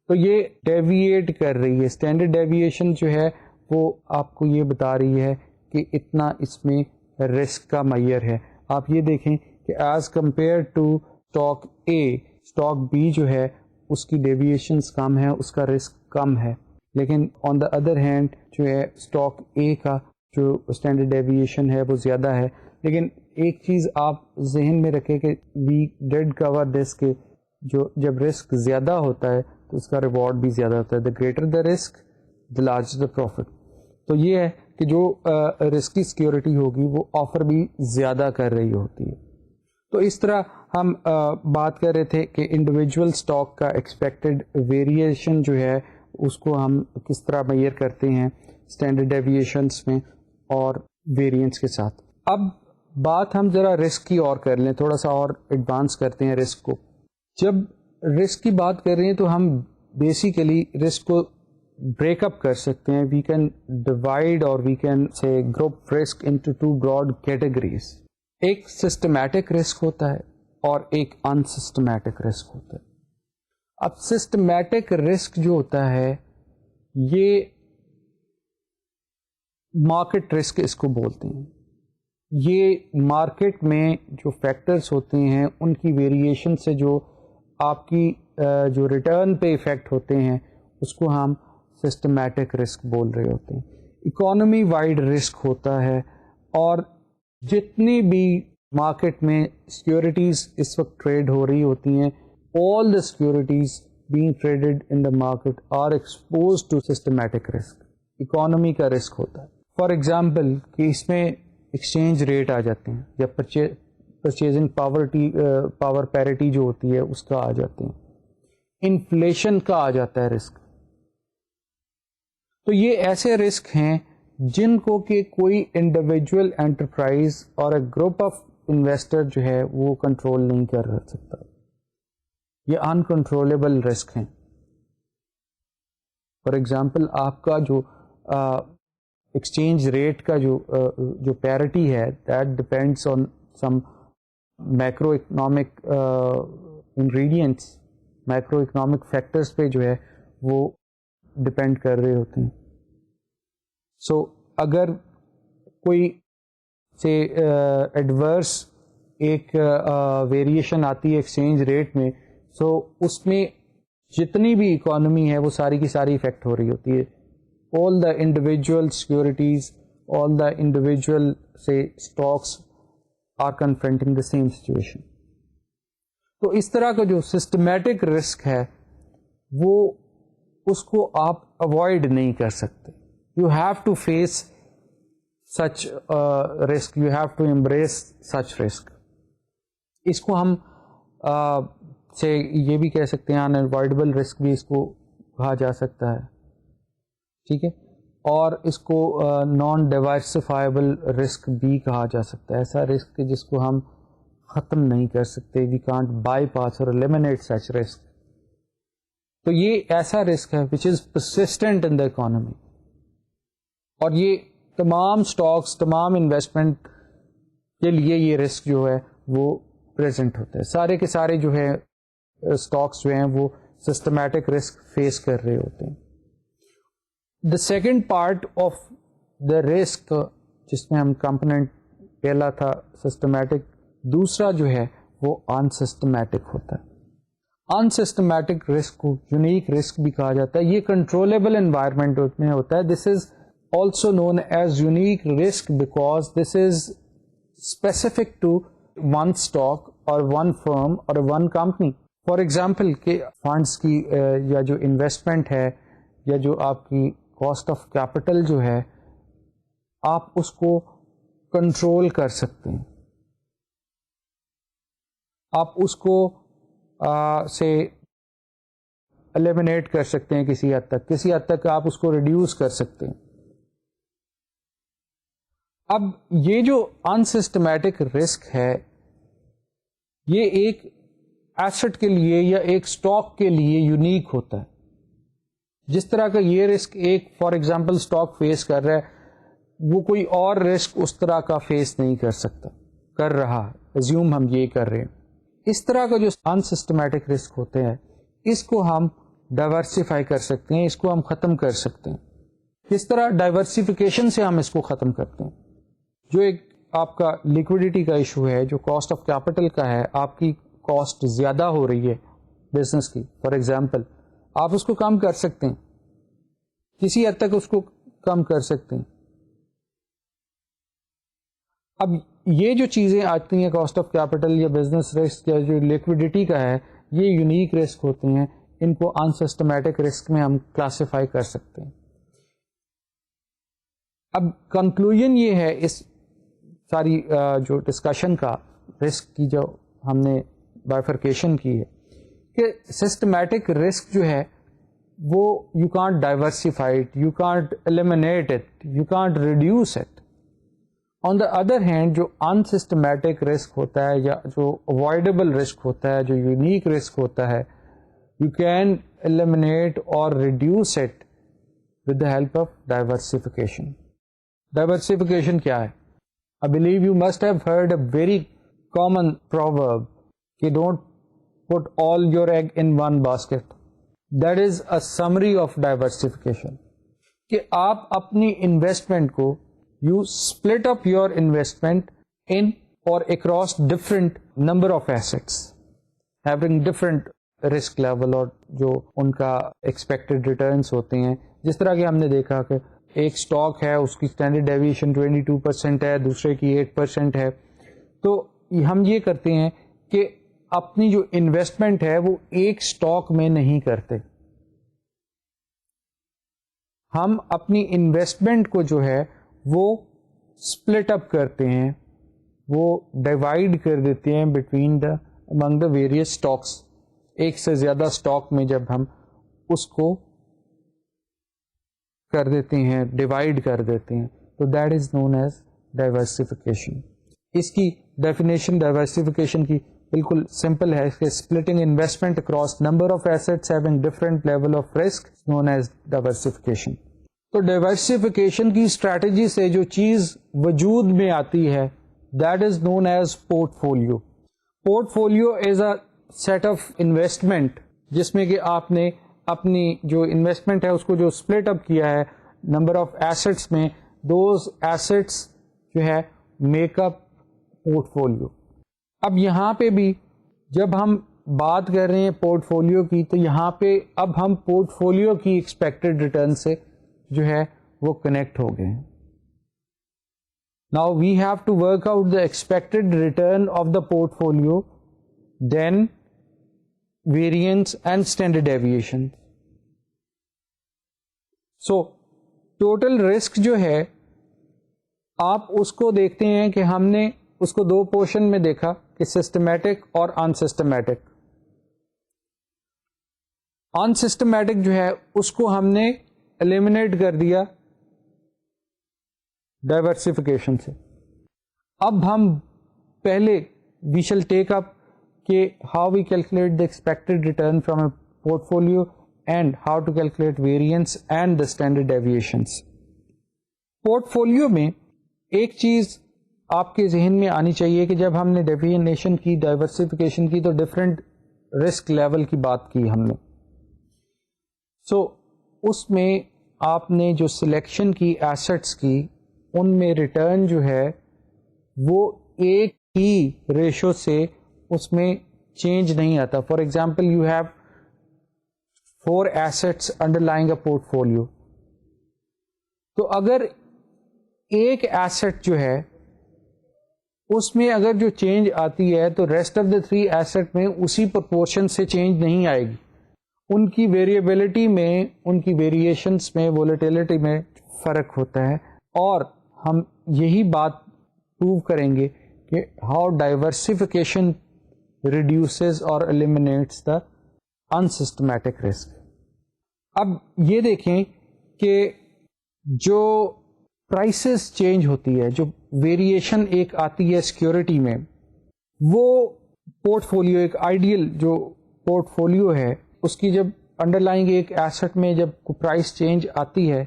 تو یہ ڈیویٹ کر رہی ہے, اسٹینڈرڈ ڈیویشن جو ہے وہ آپ کو یہ بتا رہی ہے کہ اتنا اس میں رسک کا معیار ہے. آپ یہ دیکھیں کہ as compare to stock A, stock B جو ہے اس کی ڈیویشنس کم ہے, اس کا رسک کم ہے, لیکن آن دا ادر ہینڈ جو ہے اسٹاک اے کا جو اسٹینڈرڈ ڈیویشن ہے وہ زیادہ ہے. لیکن ایک چیز آپ ذہن میں رکھیں کہ وی ڈیڈ کور دس کہ جو جب رسک زیادہ ہوتا ہے تو اس کا ریوارڈ بھی زیادہ ہوتا ہے, the greater the risk the large the profit. تو یہ ہے کہ جو رسکی سیکیورٹی ہوگی وہ آفر بھی زیادہ کر رہی ہوتی ہے. تو اس طرح ہم بات کر رہے تھے کہ انڈیویجول اسٹاک کا ایکسپیکٹڈ ویریشن جو ہے اس کو ہم کس طرح میئر کرتے ہیں اسٹینڈرڈ ڈیویشنس میں اور ویریئنس کے ساتھ. اب بات ہم ذرا رسک کی اور کر لیں, تھوڑا سا اور ایڈوانس کرتے ہیں رسک کو. جب رسک کی بات کر رہے ہیں تو ہم بیسیکلی رسک کو بریک اپ کر سکتے ہیں. We can divide or we can say group risk into 2 broad categories. ایک سسٹمیٹک رسک ہوتا ہے اور ایک انسسٹمیٹک رسک ہوتا ہے. اب سسٹمیٹک رسک جو ہوتا ہے یہ مارکیٹ رسک اس کو بولتے ہیں. یہ مارکیٹ میں جو فیکٹرز ہوتے ہیں ان کی ویریشن سے جو آپ کی جو ریٹرن پہ ایفیکٹ ہوتے ہیں اس کو ہم سسٹمیٹک رسک بول رہے ہوتے ہیں. اکانومی وائڈ رسک ہوتا ہے, اور جتنی بھی مارکیٹ میں سیکیورٹیز اس وقت ٹریڈ ہو رہی ہوتی ہیں, آل دا securities being traded in the market are exposed to systematic risk. Economy کا رسک ہوتا ہے. فار ایگزامپل کہ اس میں ایکسچینج ریٹ آ جاتے ہیں یا پرچیزنگ پاور پیرٹی جو ہوتی ہے اس کا آ جاتے ہیں, انفلیشن کا آ جاتا ہے رسک. تو یہ ایسے رسک ہیں جن کو کہ کوئی انڈیویجول انٹرپرائز اور اے گروپ آف انویسٹر جو ہے وہ کنٹرول نہیں کر سکتا. یہ انکنٹرولیبل رسک ہیں. فار ایگزامپل آپ کا جو ایکسچینج ریٹ کا جو پیرٹی ہے that depends on some macro economic ingredients, macro economic factors پہ جو ہے وہ ڈپینڈ کر رہے ہوتے ہیں. سو اگر کوئی سے ایڈورس ایک ویریشن آتی ہے ایکسچینج ریٹ میں, سو اس میں جتنی بھی اکانومی ہے وہ ساری کی ساری افیکٹ ہو رہی ہوتی ہے. all the individual securities, all the individual say stocks are confronting the same situation. تو اس طرح کا جو سسٹمیٹک رسک ہے وہ اس کو آپ اوائڈ نہیں کر سکتے. You have to face such risk, you have to embrace such risk. اس کو ہم سے یہ بھی کہہ سکتے ہیں unavoidable risk بھی اس کو کہا جا سکتا ہے, ٹھیک ہے, اور اس کو نان ڈائیورسفائبل رسک بھی کہا جا سکتا ہے. ایسا رسک جس کو ہم ختم نہیں کر سکتے, وی کانٹ بائی پاس اور eliminate such risk. تو یہ ایسا رسک ہے which is persistent in the economy, اور یہ تمام سٹاکس, تمام انویسٹمنٹ کے لیے یہ رسک جو ہے وہ پریزنٹ ہوتا ہے. سارے کے سارے جو ہے اسٹاکس جو ہیں وہ سسٹمیٹک رسک فیس کر رہے ہوتے ہیں. The second part of the risk جس میں ہم کمپوننٹ پہلا تھا سسٹمیٹک, دوسرا جو ہے وہ انسسٹمیٹک ہوتا ہے. انسسٹمیٹک رسک کو یونیک رسک بھی کہا جاتا ہے. یہ کنٹرولیبل انوائرمنٹ میں ہوتا ہے. This is also known as unique risk because this is specific to one stock اور ون فرم اور ون کمپنی. فار ایگزامپل کہ فنڈس کی یا جو انویسٹمنٹ ہے یا جو آپ کی کاسٹ آف کیپٹل جو ہے آپ اس کو کنٹرول کر سکتے ہیں. آپ اس کو سے ایلیمنیٹ کر سکتے ہیں کسی حد تک آپ اس کو ریڈیوس کر سکتے ہیں. اب یہ جو انسسٹمیٹک رسک ہے یہ ایک ایسٹ کے لیے یا ایک اسٹاک کے لیے یونیک ہوتا ہے. جس طرح کا یہ رسک ایک فار ایگزامپل اسٹاک فیس کر رہا ہے وہ کوئی اور رسک اس طرح کا فیس نہیں کر سکتا, کر رہا, ایزیوم ہم یہ کر رہے ہیں. اس طرح کا جو انسسٹمیٹک رسک ہوتے ہیں اس کو ہم ڈائیورسیفائی کر سکتے ہیں, اس کو ہم ختم کر سکتے ہیں. کس طرح ڈائیورسیفیکیشن سے ہم اس کو ختم کرتے ہیں. جو ایک آپ کا لیکوڈیٹی کا ایشو ہے, جو کاسٹ آف کیپٹل کا ہے, آپ کی کاسٹ زیادہ ہو رہی ہے بزنس کی, فار ایگزامپل آپ اس کو کم کر سکتے ہیں, کسی حد تک اس کو کم کر سکتے ہیں. اب یہ جو چیزیں آتی ہیں کاسٹ آف کیپٹل یا بزنس رسک یا جو لیکوڈیٹی کا ہے یہ یونیک رسک ہوتے ہیں. ان کو انسسٹمیٹک رسک میں ہم کلاسیفائی کر سکتے ہیں. اب کنکلوژن یہ ہے اس ساری جو ڈسکشن کا رسک کی جو ہم نے بائیفرکیشن کی ہے کہ سسٹمیٹک رسک جو ہے وہ you can't diversify it, you can't eliminate it, you can't reduce it. On the other hand جو انسسٹمیٹک رسک ہوتا ہے یا جو اوائڈیبل رسک ہوتا ہے, جو یونیک رسک ہوتا ہے, یو کین ایلیمنیٹ اور reduce it with the help of diversification. Diversification کیا ہے؟ I believe you must have heard a very common proverb کہ don't put all your egg in one basket. That is a summary of diversification. کہ آپ اپنی investment کو you split up your investment in or across different number of assets having different risk level اور جو ان کا expected returns ہوتے ہیں. جس طرح کہ ہم نے دیکھا کہ ایک اسٹاک ہے اس کی اسٹینڈرڈ ڈیویشن 22% ہے, دوسرے کی 8% ہے. تو ہم یہ کرتے ہیں کہ اپنی جو انویسٹمنٹ ہے وہ ایک اسٹاک میں نہیں کرتے. ہم اپنی انویسٹمنٹ کو جو ہے وہ اسپلٹ اپ کرتے ہیں, وہ ڈیوائڈ کر دیتے ہیں between the Umang the various stocks. ایک سے زیادہ اسٹاک میں جب ہم اس کو کر دیتے ہیں, ڈیوائڈ کر دیتے ہیں, تو that is known as diversification. اس کی ڈیفینیشن ڈائیورسفیکیشن کی بالکل سمپل ہے کہ splitting investment across number of assets having different level of risk known as diversification. تو ڈائیورسفیکیشن کی اسٹریٹجی سے جو چیز وجود میں آتی ہے that is known as portfolio. Portfolio is a set of investment جس میں کہ آپ نے اپنی جو انویسٹمنٹ ہے اس کو جو اسپلٹ اپ کیا ہے نمبر آف ایسٹس میں, دوز ایسٹس جو ہے میک اپ پورٹ فولیو. اب یہاں پہ بھی جب ہم بات کر رہے ہیں پورٹ فولیو کی, تو یہاں پہ اب ہم پورٹ فولیو کی ایکسپیکٹڈ ریٹرن سے جو ہے وہ کنیکٹ ہو گئے ہیں. Now we have to work out the expected return of the portfolio, then variance and standard deviation. So total risk جو ہے آپ اس کو دیکھتے ہیں کہ ہم نے اس کو دو پورشن میں دیکھا کہ سسٹمیٹک اور انسسٹمیٹک. انسسٹمیٹک جو ہے اس کو ہم نے ایلیمنیٹ کر دیا ڈائیورسفیکیشن سے. اب ہم پہلے وی شل ٹیک اپ کہ how we calculate the expected return from a portfolio and how to calculate variance and the standard deviations. Portfolio میں ایک چیز آپ کے ذہن میں آنی چاہیے کہ جب ہم نے ڈیفینیشن کی ڈائیورسفیکیشن کی تو ڈفرینٹ رسک لیول کی بات کی ہم نے. سو اس میں آپ نے جو سلیکشن کی ایسٹس کی ان میں ریٹرن جو ہے وہ ایک ہی ریشو سے اس میں چینج نہیں آتا. For example you have 4 assets under lying a port folio, تو اگر ایک ایسٹ جو ہے اس میں اگر جو چینج آتی ہے تو ریسٹ آف دا 3 ایسٹ میں اسی پرپورشن سے چینج نہیں آئے گی. ان کی ویریبلٹی میں, ان کی ویریشنس میں, وولیٹیلٹی میں فرق ہوتا ہے. اور ہم یہی بات پروو کریں گے کہ ہاؤ ڈائیورسفیکیشن ریڈیوسز اور ایلیمنیٹس دا انسسٹمیٹک رسک. اب یہ دیکھیں کہ جو پرائسز چینج ہوتی ہے, جو ویریشن ایک آتی ہے سیکورٹی میں, وہ پورٹ فولیو ایک آئیڈیل جو پورٹ فولیو ہے اس کی جب انڈر لائنگ ایک ایسٹ میں جب پرائس چینج آتی ہے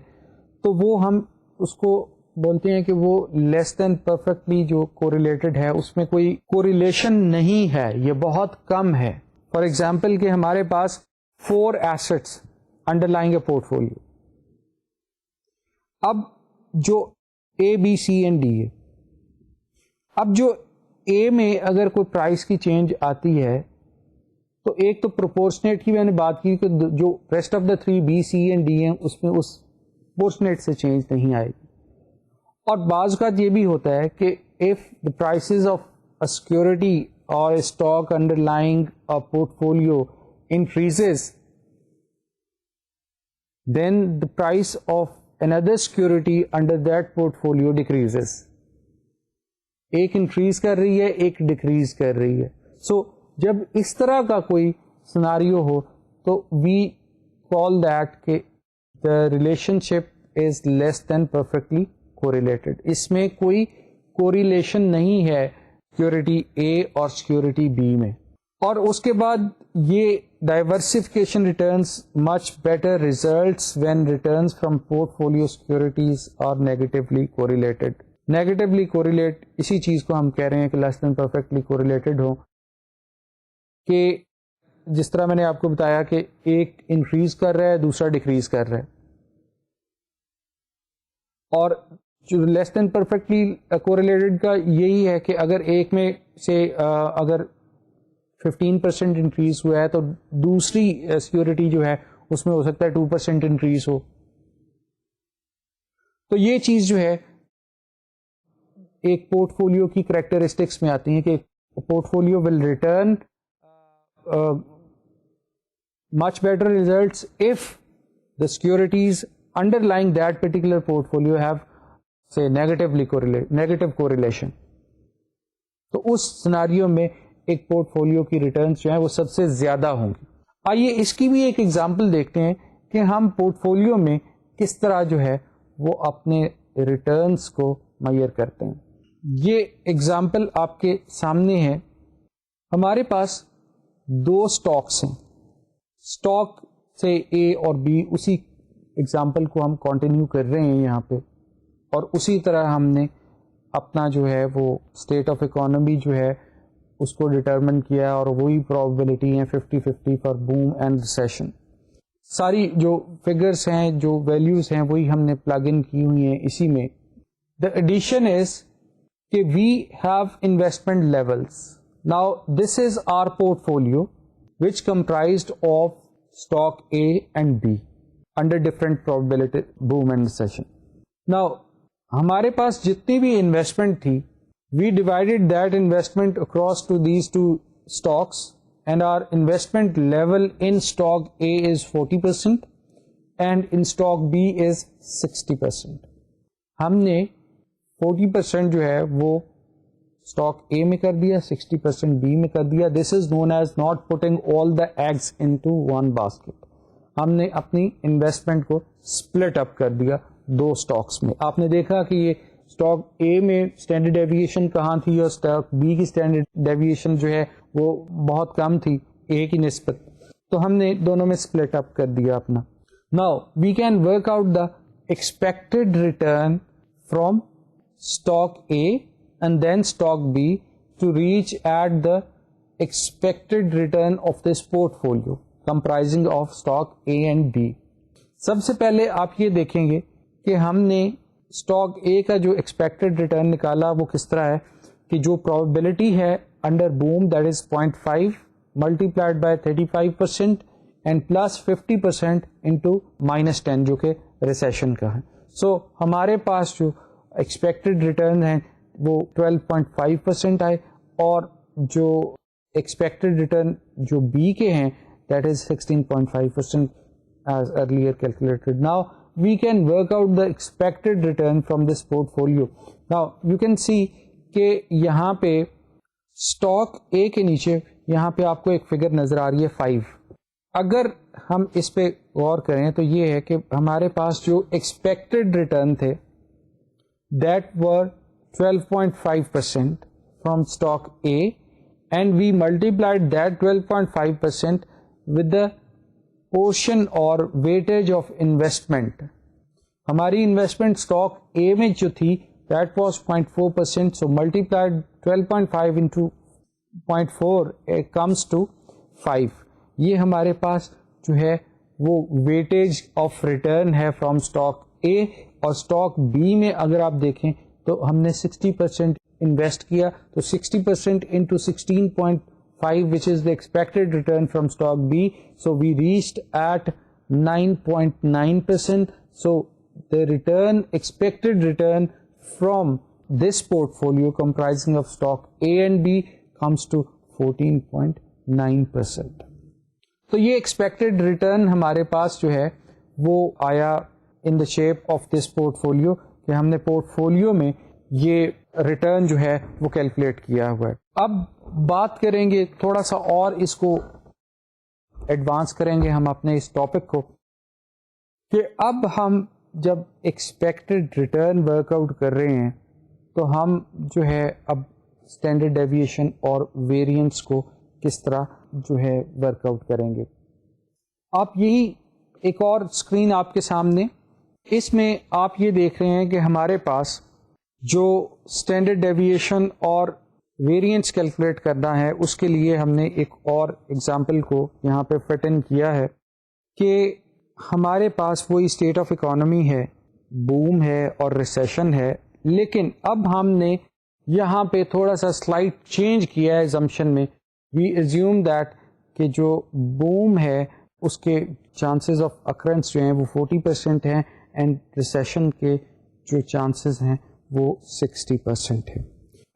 تو وہ ہم اس کو بولتے ہیں کہ وہ لیس دین پرفیکٹلی جو کوریلیٹڈ ہے, اس میں کوئی کوریلیشن نہیں ہے, یہ بہت کم ہے. فار ایگزامپل کہ ہمارے پاس 4 assets under lying a portfolio. اب جو اے بی سی اینڈ ڈی ہے, اب جو اے میں اگر کوئی پرائس کی چینج آتی ہے تو ایک تو پروپورشنیٹ کی میں نے بات کی کہ جو rest of the 3 B C and D ہیں اس میں اس پورشنیٹ سے چینج نہیں آئے گی. اور بعض اوقات یہ بھی ہوتا ہے کہ if the prices of a security اور stock underlying a portfolio increases, then the price of another security under that portfolio decreases. ایک انکریز کر رہی ہے, ایک ڈیکریز کر رہی ہے. سو جب اس طرح کا کوئی سناریو ہو تو وی کال دیٹ کہ the relationship is less than perfectly correlated. اس میں کوئی کوریلیشن نہیں ہے سیکورٹی اے اور سیکورٹی بی میں. اور اس کے بعد یہ diversification returns much better results when returns from portfolio securities are negatively correlated. Negatively correlate اسی چیز کو ہم کہہ رہے ہیں کہ لیس دین پرفیکٹلی کوریلیٹڈ ہو, کہ جس طرح میں نے آپ کو بتایا کہ ایک انکریز کر رہا ہے دوسرا ڈیکریز کر رہا ہے. اور جو لیس دین پرفیکٹلی کوریلیٹڈ کا یہی ہے کہ اگر ایک میں سے اگر 15% انکریز ہوا ہے تو دوسری سیکورٹی جو ہے اس میں ہو سکتا ہے 2% انکریز ہو. تو یہ چیز جو ہے ایک پورٹ فولیو کی کریکٹرسٹکس میں آتی ہیں کہ port folio will return much better results if the securities underlying that particular portfolio have say negative correlation. تو اس سناریو میں ایک پورٹ کی ریٹرنس جو ہیں وہ سب سے زیادہ ہوں گی. آئیے اس کی بھی ایک ایگزامپل دیکھتے ہیں کہ ہم پورٹ فولیو میں کس طرح جو ہے وہ اپنے ریٹرنس کو میئر کرتے ہیں. یہ ایگزامپل آپ کے سامنے ہے. ہمارے پاس دو اسٹاکس ہیں. اسٹاک سے اے اور بی, اسی ایگزامپل کو ہم کنٹینیو کر رہے ہیں یہاں پہ, اور اسی طرح ہم نے اپنا جو ہے وہ اسٹیٹ آف اکانومی جو ہے اس کو ڈٹرمن کیا, اور وہی پرابیبلٹی ہیں 50-50 فار بوم اینڈ ریسیشن. ساری جو فگرس ہیں, جو ویلیوز ہیں, وہی ہم نے پلگ ان کی ہوئی ہیں اسی میں. دا ایڈیشن از کہ we have investment levels. Now this is our portfolio which comprised of stock A and B under different probability boom and recession. Now ہمارے پاس جتنی بھی انویسٹمنٹ تھی, we divided that investment across to these two stocks, and our investment level in stock A is 40% and in stock B is 60%. ہم نے 40% جو ہے وہ stock A میں کر دیا, 60% بی میں کر دیا. This is known as not putting all the eggs into one basket. ہم نے اپنی انویسٹمنٹ کو اسپلٹ اپ کر دیا دو اسٹاکس میں. آپ نے دیکھا کہ یہ اسٹاک اے میں اسٹینڈرڈ ڈیویشن کہاں تھی اور اسٹاک بی کی اسٹینڈرڈ ڈیویشن جو ہے وہ بہت کم تھی اے کی نسبت, تو ہم نے دونوں میں اسپلٹ اپ کر دیا اپنا. Now we can work out the expected return from stock A and then stock B to reach at the expected return of this portfolio comprising of stock A and B. سب سے پہلے آپ یہ دیکھیں گے کہ ہم نے stock A کا جو expected return نکالا وہ کس طرح ہے کہ جو probability ہے under boom that is 0.5 multiplied by 35% and plus 50% into minus 10 جو کہ recession کا ہے. So ہمارے پاس جو expected return ہے وہ 12.5% آئے, اور جو ایکسپیکٹڈ ریٹرن جو بی کے ہیں that is 16.5% as earlier calculated. Now we can work out the expected return from this portfolio. Now you can see کہ یہاں پہ اسٹاک اے کے نیچے یہاں پہ آپ کو ایک فگر نظر آ رہی ہے 5. اگر ہم اس پہ غور کریں تو یہ ہے کہ ہمارے پاس جو ایکسپیکٹڈ ریٹرن تھے that were 12.5% from stock A, and we multiplied that 12.5% with the portion or weightage of investment. ہماری انویسٹمنٹ اسٹاک A میں جو تھی that was 0.4%, so multiplied 12.5 into 0.4 it comes to 5. یہ ہمارے پاس جو ہے وہ weightage of return ہے from stock A, اور stock B میں اگر آپ دیکھیں تو ہم نے 60% انویسٹ کیا, تو 60% into 16.5 which is the expected return from stock B, so we reached at 9.9%. so the return, expected return from this portfolio comprising of stock A and B comes to 14.9%. تو یہ expected return ہمارے پاس جو ہے وہ آیا in the shape of this portfolio کہ ہم نے پورٹ فولیو میں یہ ریٹرن جو ہے وہ کیلکولیٹ کیا ہوا ہے. اب بات کریں گے تھوڑا سا اور اس کو ایڈوانس کریں گے ہم اپنے اس ٹاپک کو کہ اب ہم جب ایکسپیکٹڈ ریٹرن ورک آؤٹ کر رہے ہیں تو ہم جو ہے اب اسٹینڈرڈ ڈیویشن اور ویریئنس کو کس طرح جو ہے ورک آؤٹ کریں گے. آپ یہی ایک اور اسکرین آپ کے سامنے, اس میں آپ یہ دیکھ رہے ہیں کہ ہمارے پاس جو اسٹینڈرڈ ڈیویشن اور ویریئنس کیلکولیٹ کرنا ہے اس کے لیے ہم نے ایک اور ایگزامپل کو یہاں پہ فٹ ان کیا ہے کہ ہمارے پاس وہی اسٹیٹ آف اکانومی ہے, بوم ہے اور ریسیشن ہے, لیکن اب ہم نے یہاں پہ تھوڑا سا سلائٹ چینج کیا ہے ایزمپشن میں. وی ایزیوم دیٹ کہ جو بوم ہے اس کے چانسز آف اکرنس جو ہیں وہ 40% ہیں اینڈ ریسیشن کے جو چانسز ہیں وہ 60% ہے.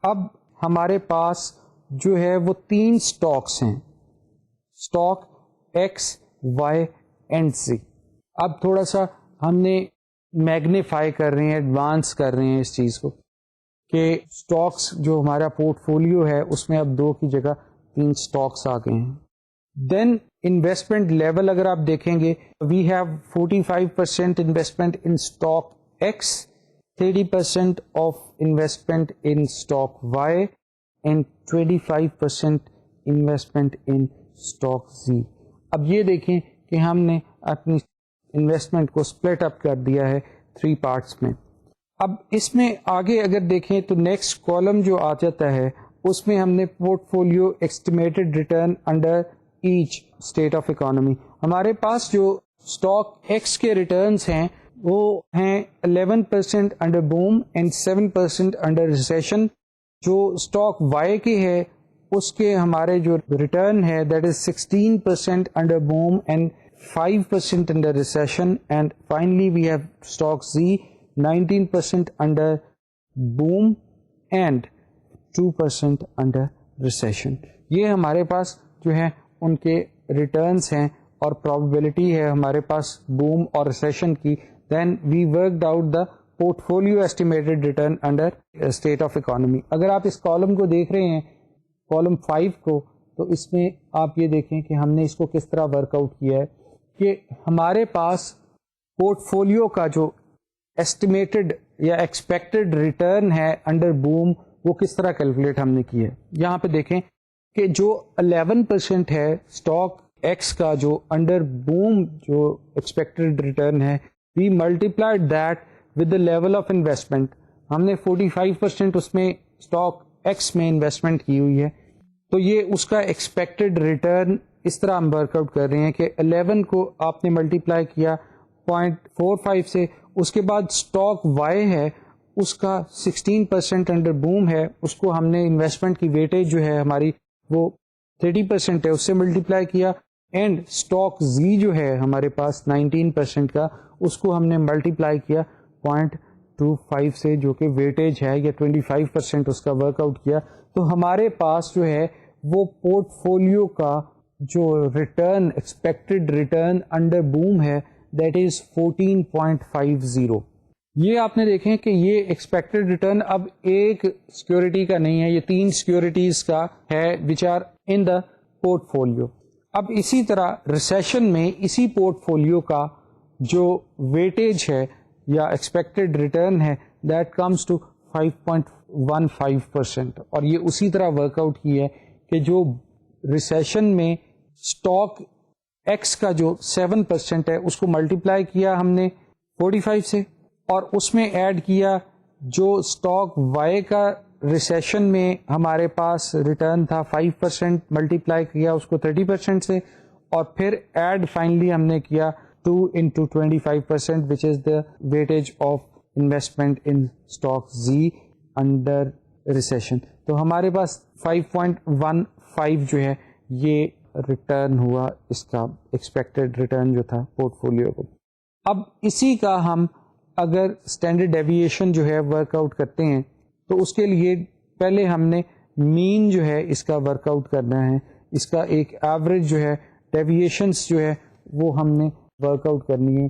اب ہمارے پاس جو ہے وہ 3 اسٹاکس ہیں اسٹاک ایکس وائی اینڈ زی. اب تھوڑا سا ہم نے میگنیفائی کر رہے ہیں, ایڈوانس کر رہے ہیں اس چیز کو کہ اسٹاکس جو ہمارا پورٹ فولیو ہے اس میں اب 2 کی جگہ 3 اسٹاکس آ گئے ہیں. دین انویسٹمنٹ لیول اگر آپ دیکھیں گے, we have 45% investment in stock X, 30% of investment in stock Y and 25% investment in stock Z. اب یہ دیکھیں کہ ہم نے اپنی انویسٹمنٹ کو اسپلٹ اپ کر دیا ہے 3 پارٹس میں. اب اس میں آگے اگر دیکھیں تو نیکسٹ کالم جو آ جاتا ہے اس میں ہم نے port folio estimated return under each state of economy. ہمارے پاس جو اسٹاک ایکس کے ریٹرنس ہیں وہ ہیں 11% under boom and 7% under recession. جو اسٹاک وائی کی ہے اس کے ہمارے جو ریٹرن ہے that is 16% under boom and 5% under recession, and finally we have stock Z 19% under boom and 2% under recession. یہ ہمارے پاس جو ہے ان کے ریٹرنس ہیں اور probability ہے ہمارے پاس بوم اور ریسیشن کی. then we worked out the portfolio estimated return under state of economy. اگر آپ اس کالم کو دیکھ رہے ہیں, کالم 5 کو, تو اس میں آپ یہ دیکھیں کہ ہم نے اس کو کس طرح ورک آؤٹ کیا ہے کہ ہمارے پاس پورٹ فولیو کا جو ایسٹیمیٹڈ یا ایکسپیکٹڈ ریٹرن ہے انڈر بوم وہ کس طرح کیلکولیٹ ہم نے کیا ہے. یہاں پہ دیکھیں کہ جو 11% ہے اسٹاک ایکس کا جو انڈر بوم جو ایکسپیکٹڈ ریٹرن ہے, we multiplied that with the level of investment. ہم نے 45% اس میں اسٹاک ایکس میں انویسٹمنٹ کی ہوئی ہے, تو یہ اس کا ایکسپیکٹڈ ریٹرن اس طرح ہم ورک آؤٹ کر رہے ہیں کہ 11 کو آپ نے ملٹیپلائی کیا 0.45 سے, اس کے بعد اسٹاک وائی ہے اس کا 16% انڈر بوم ہے, اس کو ہم نے انویسٹمنٹ کی ویٹیج جو ہے ہماری وہ 30% ہے اس سے ملٹیپلائی کیا, اینڈ اسٹاک زی جو ہے ہمارے پاس 19% کا اس کو ہم نے ملٹیپلائی کیا 0.25 سے جو کہ ویٹیج ہے یا 25% اس کا ورک آؤٹ کیا. تو ہمارے پاس جو ہے وہ پورٹ فولیو کا جو return expected return under boom ہے دیٹ از 14.50. یہ آپ نے دیکھیں کہ یہ ایکسپیکٹڈ ریٹرن اب ایک سیکورٹی کا نہیں ہے, یہ 3 سیکورٹیز کا ہے which are in the portfolio. اب اسی طرح ریسیشن میں اسی پورٹ فولیو کا جو ویٹیج ہے یا ایکسپیکٹڈ ریٹرن ہے دیٹ کمز ٹو 5.15%, اور یہ اسی طرح ورک آؤٹ کی ہے کہ جو ریسیشن میں اسٹاک ایکس کا جو 7% ہے اس کو ملٹیپلائی کیا ہم نے 45 سے, اور اس میں ایڈ کیا جو اسٹاک وائی کا ریسیشن میں ہمارے پاس ریٹرن تھا 5%, ملٹیپلائی کیا اس کو 30% سے, اور پھر ایڈ فائنلی ہم نے کیا 2 into 25% which is the weightage of investment in stock Z under recession. تو ہمارے پاس 5.15 جو ہے یہ ریٹرن ہوا اس کا ایکسپیکٹڈ ریٹرن جو تھا پورٹ فولیو کو. اب اسی کا ہم اگر اسٹینڈرڈ ڈیویشن جو ہے ورک آؤٹ کرتے ہیں تو اس کے لیے پہلے ہم نے مین جو ہے اس کا ورک آؤٹ کرنا ہے, اس کا ایک ایوریج جو ہے ڈیویشنس جو ہے وہ ہم نے ورک آؤٹ کرنی ہے.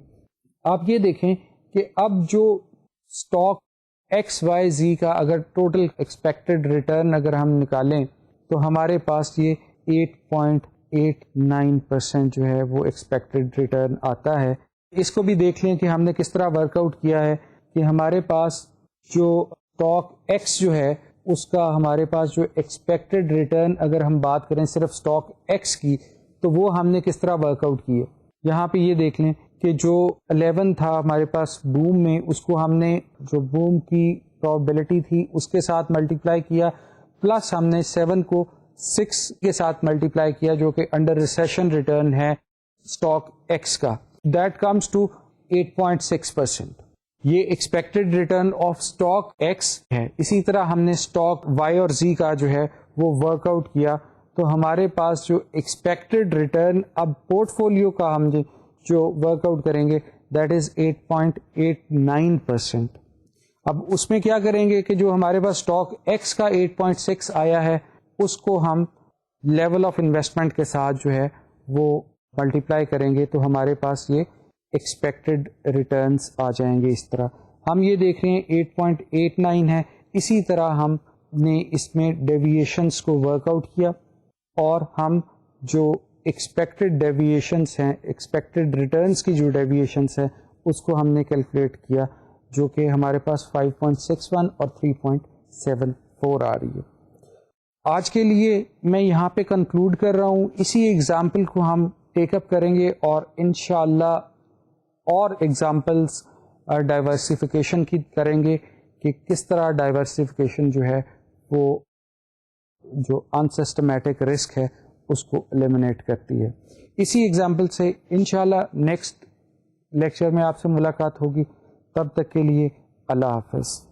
آپ یہ دیکھیں کہ اب جو اسٹاک ایکس وائی زی کا اگر ٹوٹل ایکسپیکٹڈ ریٹرن اگر ہم نکالیں تو ہمارے پاس یہ 8.89% جو ہے وہ ایکسپیکٹڈ ریٹرن آتا ہے. اس کو بھی دیکھ لیں کہ ہم نے کس طرح ورک آؤٹ کیا ہے کہ ہمارے پاس جو اسٹاک ایکس جو ہے اس کا ہمارے پاس جو ایکسپیکٹڈ ریٹرن اگر ہم بات کریں صرف اسٹاک ایکس کی تو وہ ہم نے کس طرح ورک آؤٹ کی ہے. یہاں پہ یہ دیکھ لیں کہ جو 11 تھا ہمارے پاس بوم میں, اس کو ہم نے جو بوم کی پرابیبلٹی تھی اس کے ساتھ ملٹیپلائی کیا, پلس ہم نے 7 کو 6 کے ساتھ ملٹیپلائی کیا جو کہ انڈر ریسیشن ریٹرن ہے اسٹاک ایکس کا, دیٹ کمز ٹو 8.6%. یہ expected return of stock x ہے. اسی طرح ہم نے اسٹاک وائی اور زی کا جو ہے وہ ورک آؤٹ کیا تو ہمارے پاس جو ایکسپیکٹڈ ریٹرن اب پورٹ فولیو کا ہم جو ورک آؤٹ کریں گے دیٹ از 8.89%. اب اس میں کیا کریں گے کہ جو ہمارے پاس اسٹاک ایکس کا 8.6 آیا ہے اس کو ہم لیول آف انویسٹمنٹ کے ساتھ جو ہے وہ ملٹیپلائی کریں گے تو ہمارے پاس یہ ایکسپیکٹڈ ریٹرنس آ جائیں گے. اس طرح ہم یہ دیکھ رہے ہیں 8.89 ہے. اسی طرح ہم نے اس میں ڈیویشنس کو ورک آؤٹ کیا اور ہم جو ایکسپیکٹڈ ڈیویشنس ہیں, ایکسپیکٹڈ ریٹرنس کی جو ڈیویشنس ہیں اس کو ہم نے کیلکولیٹ کیا, جو کہ ہمارے پاس 5.61 اور 3.74 آ رہی ہے. آج کے لیے میں یہاں پہ کنکلوڈ کر رہا ہوں. اسی ایگزامپل کو ہم ٹیک اپ کریں گے اور انشاءاللہ اور ایگزامپلس ڈائیورسیفیکیشن کی کریں گے کہ کس طرح ڈائیورسیفیکیشن جو ہے وہ جو انسسٹمیٹک رسک ہے اس کو ایلیمنیٹ کرتی ہے. اسی ایگزامپل سے انشاءاللہ نیکسٹ لیکچر میں آپ سے ملاقات ہوگی. تب تک کے لیے اللہ حافظ.